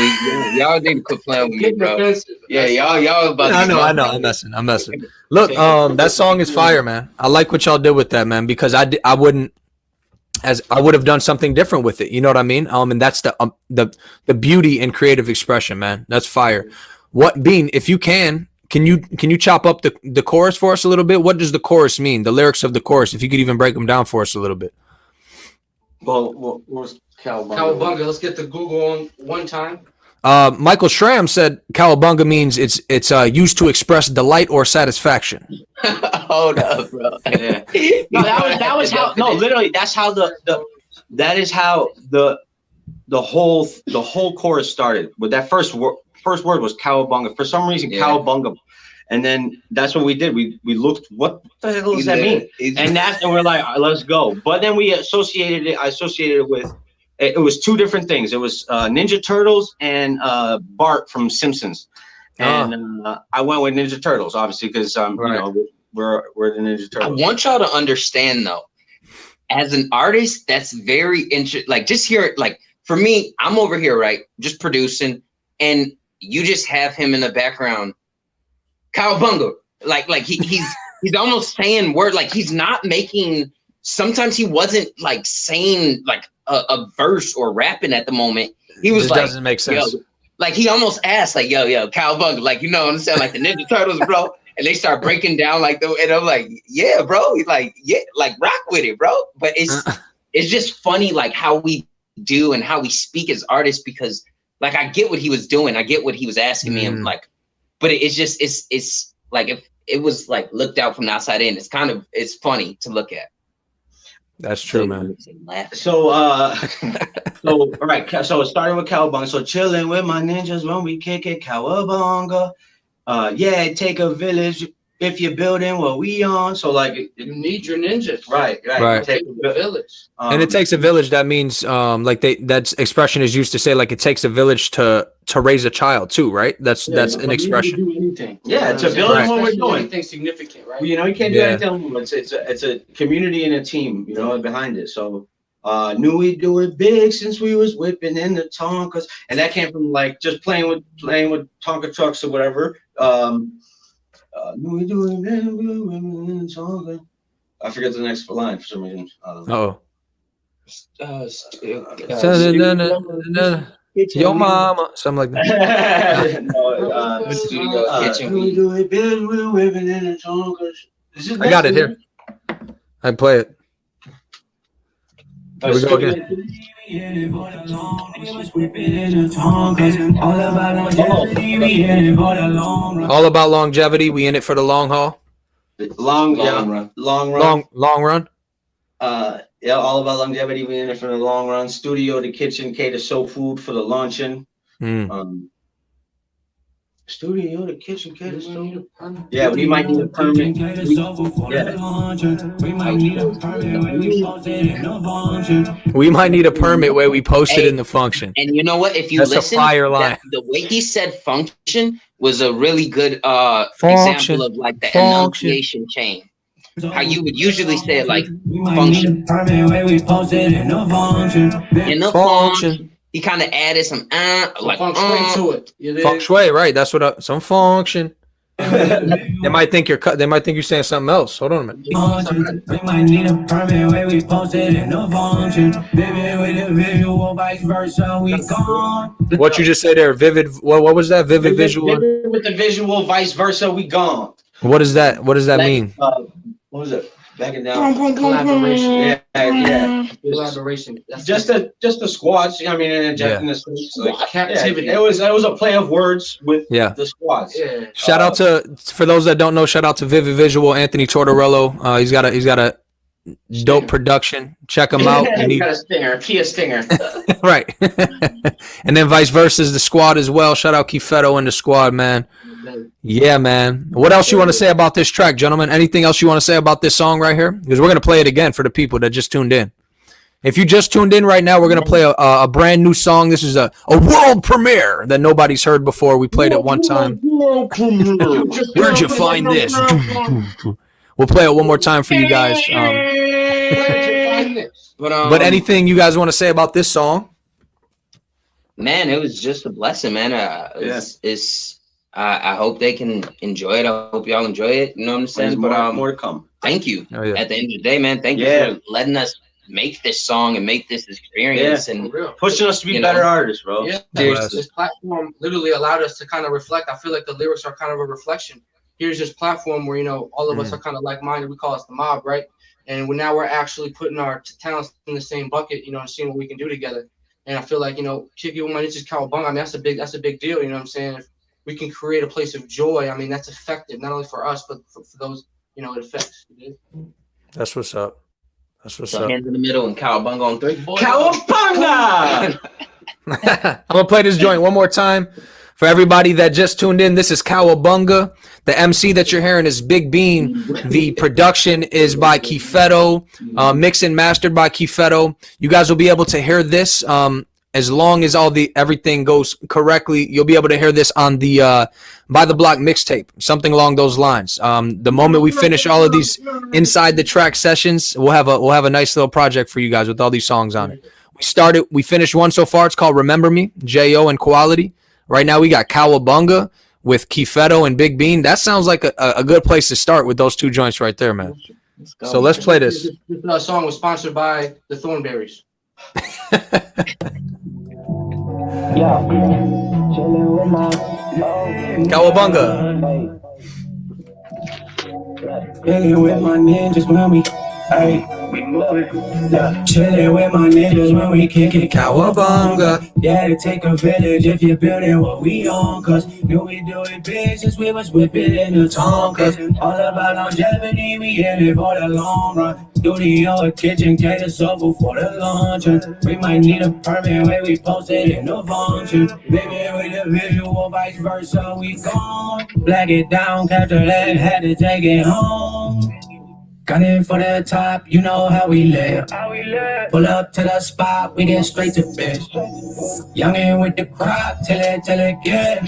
Y'all need to quit playing with me, bro. Yeah, y'all about. I know. I'm messing. Look, that song is fire, man. I like what y'all did with that, man, because I would have done something different with it. You know what I mean? And that's the beauty in creative expression, man. That's fire. What, Bean, if you can you chop up the chorus for us a little bit? What does the chorus mean? The lyrics of the chorus, if you could even break them down for us a little bit. Well, what was Cowabunga? Cowabunga, let's get the Google on one time. Michael Schramm said Cowabunga means it's used to express delight or satisfaction. Hold up, bro. Yeah. No, that was how. No, literally, that's how that is how the whole chorus started. With that first word was Cowabunga. For some reason, Cowabunga, and then that's what we did. We looked, what the hell does that mean? And we're like, all right, let's go. But then I associated it with. It was two different things. It was Ninja Turtles and Bart from Simpsons, and I went with Ninja Turtles, obviously, because you know, we're the Ninja Turtles. I want y'all to understand, though, as an artist, that's very interesting. Like, just hear it. Like, for me, I'm over here, right, just producing, and you just have him in the background, Cowabunga. Like he's almost saying word. Like, he's not making. Sometimes he wasn't like saying like a verse or rapping at the moment. He was like, doesn't make sense. Yo, like he almost asked, like, yo, Cowabunga, like, you know what I'm saying, like the Ninja Turtles, bro. And they start breaking down and I'm like, yeah, bro. He's like, yeah, like rock with it, bro. But it's just funny, like how we do and how we speak as artists, because like I get what he was doing, I get what he was asking me, and like, but it's like if it was like looked out from the outside in, it's funny to look at. That's true, man. So all right, so it started with cowabunga. So chilling with my ninjas when we kick it, cowabunga. Yeah, take a village if you're building what we on. So like You need your ninjas. right. It takes a village. And it takes a village. That means like that expression is used to say like it takes a village to raise a child too, right? That's an expression. Do anything. Yeah, to build Right. what we're doing. Anything significant, right? You know, you can't do Yeah. anything alone. It's a community and a team, you know, behind it. So knew we'd do it big since we was whipping in the Tonkas. And that came from like just playing with Tonka trucks or whatever. Knew we'd do it big, we were whipping in the Tonka. I forget the next line for some reason. Oh. Kitchen, Yo mama, something like that. Knew we'd do it big, we were whipping in the Tonkas. I got it here. I play it. Here we go again. All about longevity. We in it for the long haul. Long run. Long run. Yeah, all about longevity. We in it for the long run. Studio to kitchen, K to soul food for the luncheon. Studio to kitchen, K to soul. Yeah, we might need a permit. We might need a permit where we post it in the function. And you know what? If you That's a listen, fire line. the way he said function was a really good Function. example of like the Function. enunciation chain. How you would usually say it like function. In the function, he kind of added some like Funk swing to it. You dig? Feng shui, right? That's what some function. They might think you're cut. They might think you're saying something else. Hold on a minute. We might need a permit where we posted in the function. Vivid with the visual, vice versa, we gone. What you just said there, vivid. What was that? Vivid visual. With the visual, vice versa, we gone. What is that? What does that mean? What was it? Backing down. Collaboration. Yeah. Collaboration. That's Just the squads. I mean, in the space. Like, captivity. Yeah, it was a play of words with Yeah. the squads. Yeah. Shout out to, for those that don't know, shout out to Vivid Visual, Anthony Tortorello. He's got a dope production. Check him out. He got a stinger, Kia stinger. Right. And then vice versa is the squad as well. Shout out Kieferro and the squad, man. Yeah, man. What else you want to say about this track, gentlemen? Anything else you want to say about this song right here? Because we're going to play it again for the people that just tuned in. If you just tuned in right now, we're going to play a brand new song. This is a world premiere that nobody's heard before. We played it one time. Where'd you find this? We'll play it one more time for you guys. But anything you guys want to say about this song? Man, it was just a blessing, man. I hope they can enjoy it. I hope y'all enjoy it. You know what I'm saying? But more to come. Thank you. Oh, yeah. At the end of the day, man, thank you for letting us make this song and make this experience and pushing us to be you better know, artists, bro. Yeah, Seriously. this platform literally allowed us to kind of reflect. I feel like the lyrics are kind of a reflection. Here's this platform where, you know, all of us are kind of like-minded. We call us the mob, right? And we're actually putting our talents in the same bucket, you know, and seeing what we can do together. And I feel like, you know, kicking with my ninjas cowabunga, I mean, that's a big deal, you know what I'm saying? If we can create a place of joy, I mean, that's effective, not only for us, but for those, you know, it affects. That's what's up. That's what's so up. hands in the middle and cowabunga on 3. Cowabunga! I'm going to play this joint one more time. For everybody that just tuned in, this is Cowabunga. The MC that you're hearing is Big Bean. The production is by Kieferro, mixed and mastered by Kieferro. You guys will be able to hear this as long as everything goes correctly. You'll be able to hear this on the By the Block mixtape, something along those lines. The moment we finish all of these inside the track sessions, we'll have a nice little project for you guys with all these songs on it. We finished one so far. It's called Remember Me, Jaoo and Quality. Right now we got Cowabunga with Kieferro and Big Bean. That sounds like a good place to start with those two joints right there, man. So let's play this. This song was sponsored by the Thornberries. Cowabunga. With my ninjas when we, hey. Yeah, chillin' with my niggas when we kick it, cowabunga. Yeah, it take a village if you're building what we on. Cause knew we do it big since we was whipping in the Tonkas. All about longevity, we in it for the long run. Studio, a kitchen, cater sofa for the luncheon. We might need a permit when we post it in the function. Baby, with the visual, vice versa, we gone. Black it down, capture that, had to take it home. Gunning for the top, you know how we live. Pull up to the spot, we get straight to bitch. Youngin' with the crop, till it get.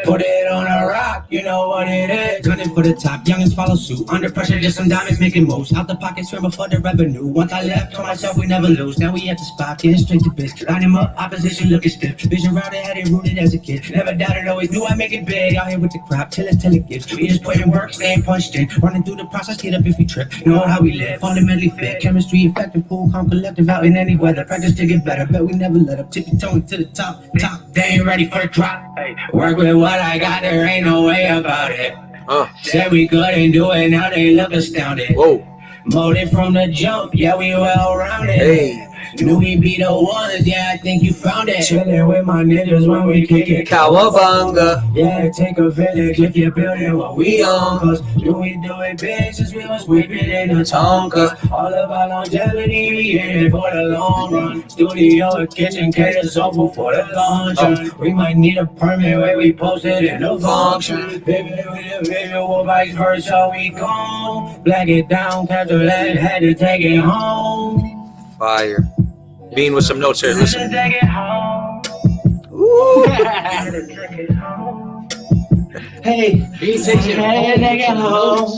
Put it on a rock, you know what it is. Gunning for the top, youngins follow suit. Under pressure, just some diamonds making moves. Out the pocket, swim for the revenue. Once I left, told myself we never lose. Now we at the spot, getting straight to bitch. Line him up, opposition looking stiff. Vision routed, had it rooted as a kid. Never doubted, always knew I'd make it big. Out here with the crop, till it gives. We just put in work, staying punched in. Running through the process, get up if we trip. Know how we live, fundamentally fit. Chemistry effective, cool, calm, collective, out in any weather. Practice to get better, bet we never let up. Tippy-toeing to the top, they ain't ready for the drop. Work with what I got, there ain't no way about it. Said we couldn't do it, now they look astounded. Whoa. Molded from the jump, yeah, we well rounded. Hey. Knew we be the ones, yeah, I think you found it. Chillin' with my niggas when we kick it. Cowabunga. Yeah, it take a village if you're building what we on. Cause knew we do it big since we was whipping in the Tonkas. All about longevity, we in it for the long run. Studio, a kitchen, cater sofa for the luncheon. We might need a permit where we post it in the function. Baby, with the visual, vice versa, we gone. Black it down, capture that, had to take it home. Fire. Bean with some notes here. Listen. Take it home. Ooh. Hey, Bean takes it home.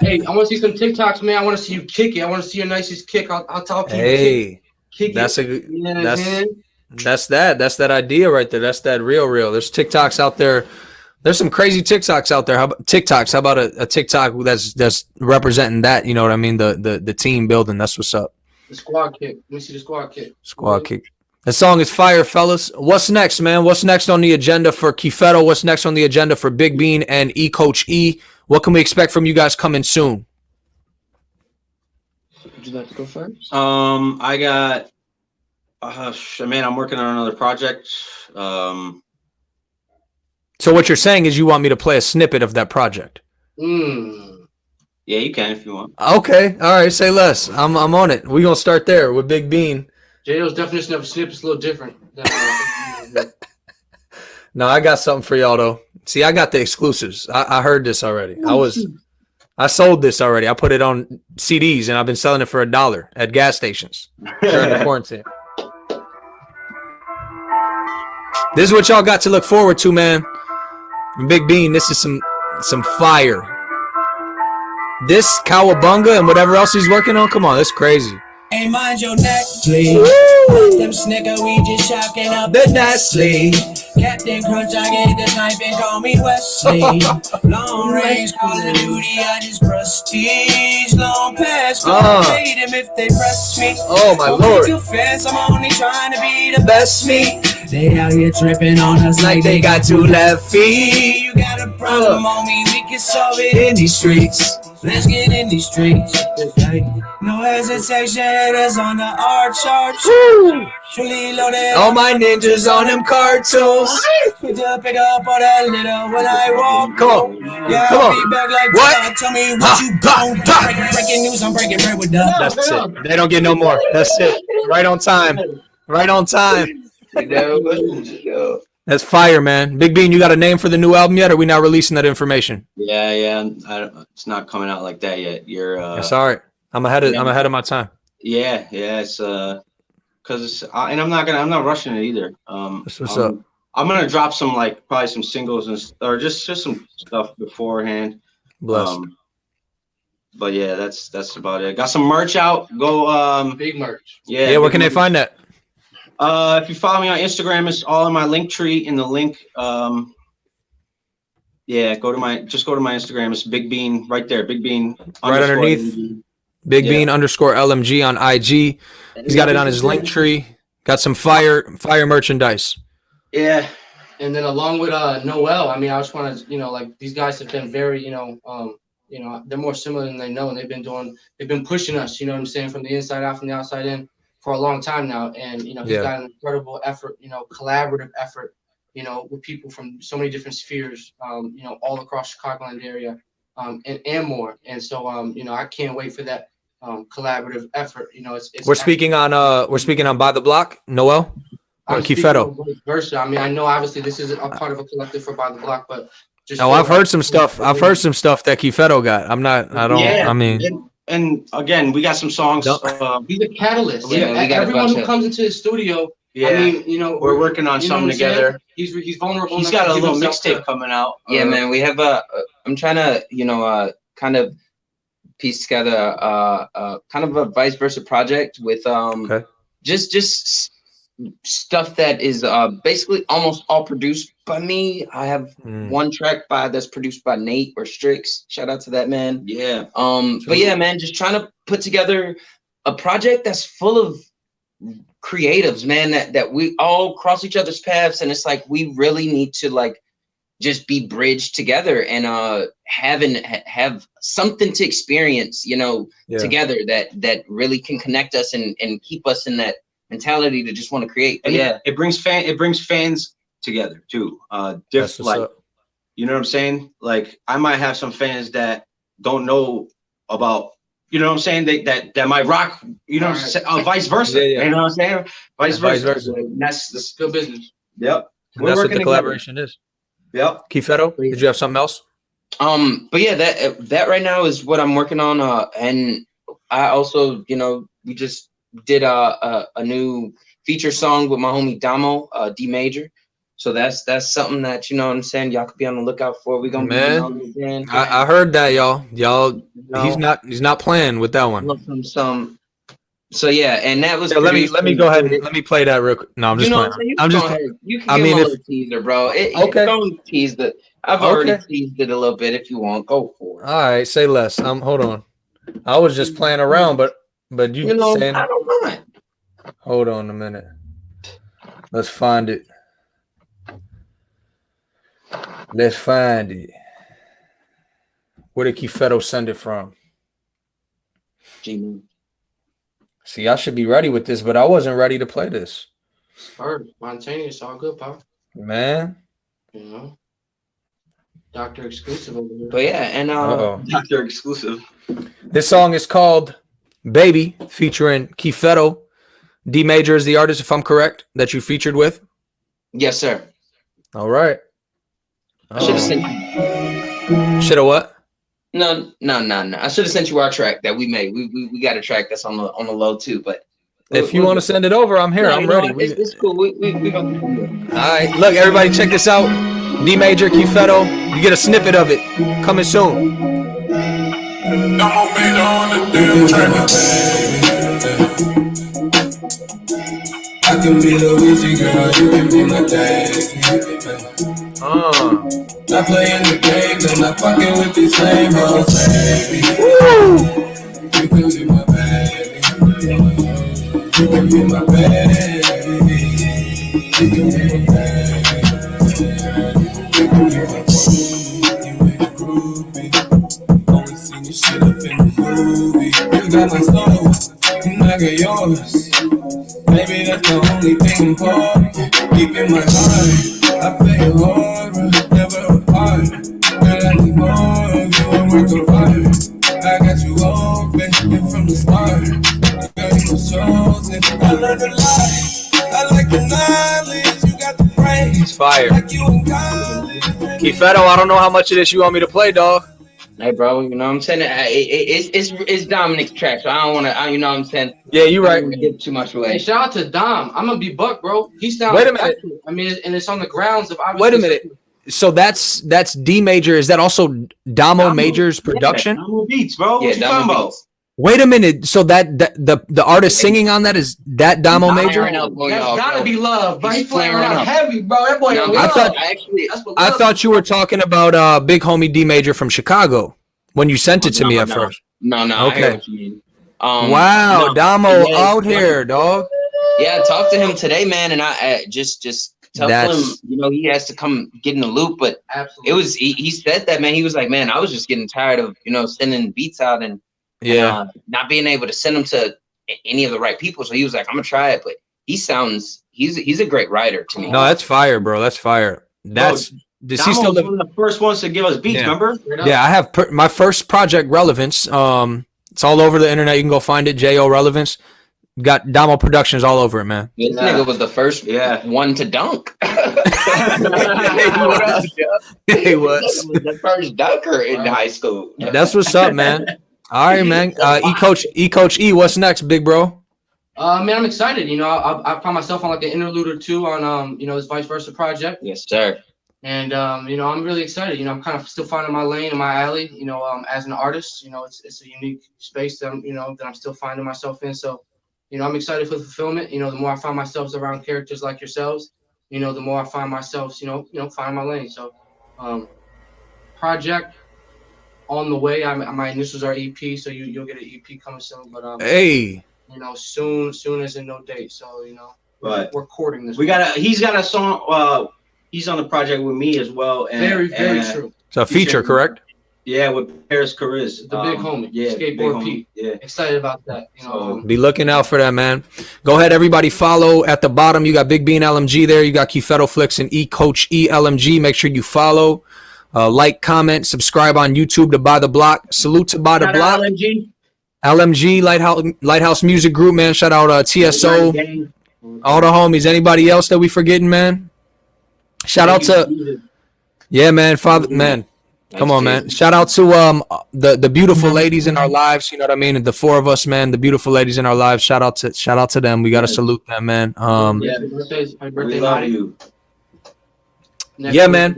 Hey, I want to see some TikToks, man. I want to see you kick it. I want to see your nicest kick. I'll talk to you. Hey, kick that's it. a good. That's that idea right there. That's that real. There's TikToks out there. There's some crazy TikToks out there. How about a TikTok that's representing that? You know what I mean? The team building. That's what's up. The squad kick. Let me see the squad kick. Squad kick. The song is fire, fellas. What's next, man? What's next on the agenda for Kieferro? What's next on the agenda for Big Bean and Coach E? What can we expect from you guys coming soon? Would you like to go first? I got. Man, I'm working on another project. So what you're saying is you want me to play a snippet of that project? Yeah, you can if you want. Okay, all right. Say less. I'm on it. We're gonna start there with Big Bean. J.O.'s definition of a snip is a little different. No, I got something for y'all though. See, I got the exclusives. I heard this already. I sold this already. I put it on CDs and I've been selling it for $1 at gas stations during the quarantine. This is what y'all got to look forward to, man. Big Bean, this is some fire. This Cowabunga and whatever else he's working on, come on, that's crazy. Hey, mind your neck, please. Let them snicker, we just shocking up the Nestle. Captain Crunch, I get the knife and call me Wesley. Long range Call of Duty, I just prestige. Long pass, go fade them if they press me. Oh my lord. Too fast, I'm only trying to be the best me. They out here tripping on us like they got 2 left feet. You got a problem on me, we can solve it in these streets. Let's get in these streets. No hesitation, haters on the arch. Fully loaded. All my ninjas on them cartoons. Pick up all that little when I walk. Come on. Yeah, Come I'll on. be back like What? that. Tell me what you gon' Breaking news, I'm breaking bread with that. That's it. They don't get no more. That's it. Right on time. Right on time. That's fire, man. Big Bean, you got a name for the new album yet, or are we not releasing that information? Yeah. It's not coming out like that yet. That's all right. I'm ahead of my time. Yeah. It's because and I'm not rushing it either. That's what's up. I'm gonna drop some probably some singles or just some stuff beforehand. Blessed. But yeah, that's about it. Got some merch out. Go Big merch. Yeah, where can they find that? If you follow me on Instagram, it's all in my link tree in the link. Yeah, go to my Instagram. It's Big Bean right there. Big Bean right underneath. LMG. Big Bean _LMG on IG. He's got it on his link tree. Got some fire merchandise. Yeah. And then along with Noel, I mean, I just want to, these guys have been very, you know, they're more similar than they know, and they've been pushing us, you know what I'm saying, from the inside out, from the outside in for a long time now. And, you know, he's got an incredible effort, you know, collaborative effort, you know, with people from so many different spheres, you know, all across Chicagoland area, and more. And so, you know, I can't wait for that collaborative effort. You know, it's we're speaking on By the Block, Noel or Kieferro. Versa. I mean, I know obviously this is a part of a collective for By the Block, but just I've heard some stuff. I've heard some stuff that Kieferro got. And again, we got some songs. He's a catalyst. Yeah, we got everyone who comes into the studio. Yeah, I mean, you know, we're working on something together. He's vulnerable. He's got a little mixtape coming out. Yeah, man, we have I'm trying to, you know, kind of piece together kind of a vice versa project with just stuff that is basically almost all produced by me. I have one track that's produced by Nate or Strix. Shout out to that man. Yeah. But yeah, man, just trying to put together a project that's full of creatives, man, that we all cross each other's paths, and it's like we really need to like just be bridged together and have something to experience, you know, together that really can connect us and keep us in that mentality to just want to create. But and it brings fans together too. Different, like, you know what I'm saying? Like, I might have some fans that don't know about, you know what I'm saying, that might rock, you know, vice versa. You know what I'm saying? Vice versa. That's still business. Yep. That's what the collaboration is. Yep. Kieferro, did you have something else? But yeah, that right now is what I'm working on. And I also, you know, we just did a new feature song with my homie Damo, D major. So that's something that, you know what I'm saying, y'all could be on the lookout for. We're gonna be I heard that, y'all. He's not playing with that one. So yeah, and that was let me go ahead and let me play that real quick. No, I'm just playing. I'm just you can give him a little teaser, bro. Okay. Don't tease it. I've already teased it a little bit. If you want, go for it. All right, say less. Hold on. I was just playing around, but you know, saying, I don't mind. Hold on a minute. Let's find it. Where did Kieferro send it from? Gmail. See, I should be ready with this, but I wasn't ready to play this. Spontaneous, all good, pop. Man. You know, Dr. Exclusive over here. But yeah, and Dr. Exclusive. This song is called Baby, featuring Kieferro. D major is the artist, if I'm correct, that you featured with. Yes, sir. All right. I should have sent you. Should have what? No. I should have sent you our track that we made. We got a track that's on the low too. But if you want to send it over, I'm here. I'm ready. It's cool. We gonna do it. All right. Look, everybody, check this out. D major, Kieferro. You get a snippet of it coming soon. I can be the witchy girl, you can be my daisy. I play in the game and I fucking with these same hoes, baby. You can be my baby. You can be my baby. You can be my baby. You can be my queen. You make a groovy. Only seen this shit up in the movie. You got my soul, and I got yours. Maybe that's the only thing important. Deep in my heart, I play horror, never apart. Girl, I need more of you, I'm worth of art. I got you open, and from the start, girl, you were chosen. I learned a lot, I like the knowledge, you got the brain. It's fire. Like you in college. Kieferro, I don't know how much of this you want me to play, dog. Hey, bro, you know what I'm saying? It's Dominic's track, so I don't want to, you know what I'm saying? Yeah, you're right. Give too much away. Hey, shout out to Dom. I'm gonna be buck, bro. He sounds. Wait a minute. I mean, and it's on the grounds of obviously. Wait a minute. So that's D major. Is that also Damo Major's production? Yeah, Damo Beats, bro. Yeah, what you talking about? Wait a minute. So that the artist singing on that is that Damo Major? That's gotta be love, bro. He's flaring out heavy, bro. That boy. I thought you were talking about big homie D major from Chicago when you sent it to me at first. No. Okay. I hear what you mean. Wow, Damo out here, dog. Yeah, I talked to him today, man, and I just tell him, you know, he has to come get in the loop. But Absolutely. it was he said that, man. He was like, man, I was just getting tired of, you know, sending beats out and not being able to send them to any of the right people. So he was like, I'm gonna try it. But he's a great writer to me. No, that's fire, bro. That's fire. That's does he still was one of the first ones to give us beats, remember? Yeah, I have my first project, Relevance. It's all over the internet. You can go find it. J.O. Relevance. Got Damo Productions all over it, man. This nigga was the first one to dunk. He was the first dunker in high school. That's what's up, man. All right, man. Coach E, what's next, big bro? Man, I'm excited. You know, I found myself on like an interlude or two on you know, this Vice Versa project. Yes, sir. And you know, I'm really excited. You know, I'm kind of still finding my lane and my alley. You know, as an artist, you know, it's a unique space that I'm still finding myself in. So, you know, I'm excited for the fulfillment. You know, the more I find myself around characters like yourselves, you know, the more I find myself, you know, finding my lane. So, project on the way. My initials are EP, so you'll get an EP coming soon. But hey, you know, soon as in no date. So, you know, we're courting this. He's got a song. He's on the project with me as well. And, very true. It's a feature, correct? Yeah, with Paris Chariz. The big homie. Yeah, Skateboard Pete. Yeah. Excited about that. You know, be looking out for that, man. Go ahead, everybody. Follow at the bottom. You got Big Bean LMG there. You got Kieferro Flicks and Coach E LMG. Make sure you follow, like, comment, subscribe on YouTube to By the Block. Salute to By the Block. LMG Lighthouse Music Group, man. Shout out TSO. All the homies. Anybody else that we forgetting, man? Shout out to man, Father, man. Come on, man. Shout out to the beautiful ladies in our lives. You know what I mean? And the four of us, man. The beautiful ladies in our lives. Shout out to them. We gotta salute them, man. happy birthday, we love you. Man.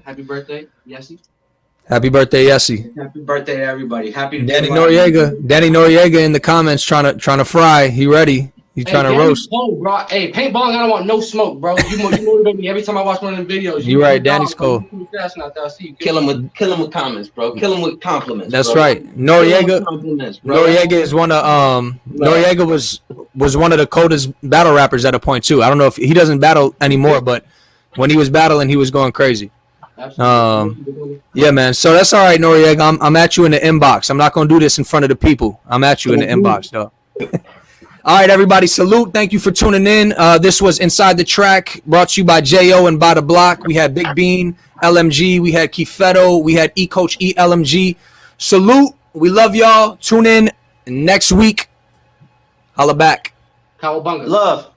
Happy birthday, Yessie. Happy birthday, Yessie. Happy birthday to everybody. Happy Danny Noriega in the comments trying to fry. He ready. He's trying to roast. Cold, bro. Hey, paintballing, I don't want no smoke, bro. You motivate me every time I watch one of them videos. You right, Danny's cold. Kill him with comments, bro. Kill him with compliments. That's bro. right. Noriega is one of Noriega was one of the coldest battle rappers at a point too. I don't know if he doesn't battle anymore, but when he was battling, he was going crazy. Yeah, man. So that's all right, Noriega. I'm at you in the inbox. I'm not gonna do this in front of the people. I'm at you in the inbox, though. All right, everybody, salute. Thank you for tuning in. This was Inside the Track, brought to you by J.O. and By the Block. We had Big Bean, LMG. We had Kieferro. We had Coach E, LMG. Salute. We love y'all. Tune in next week. Holla back. Cowabunga. Love.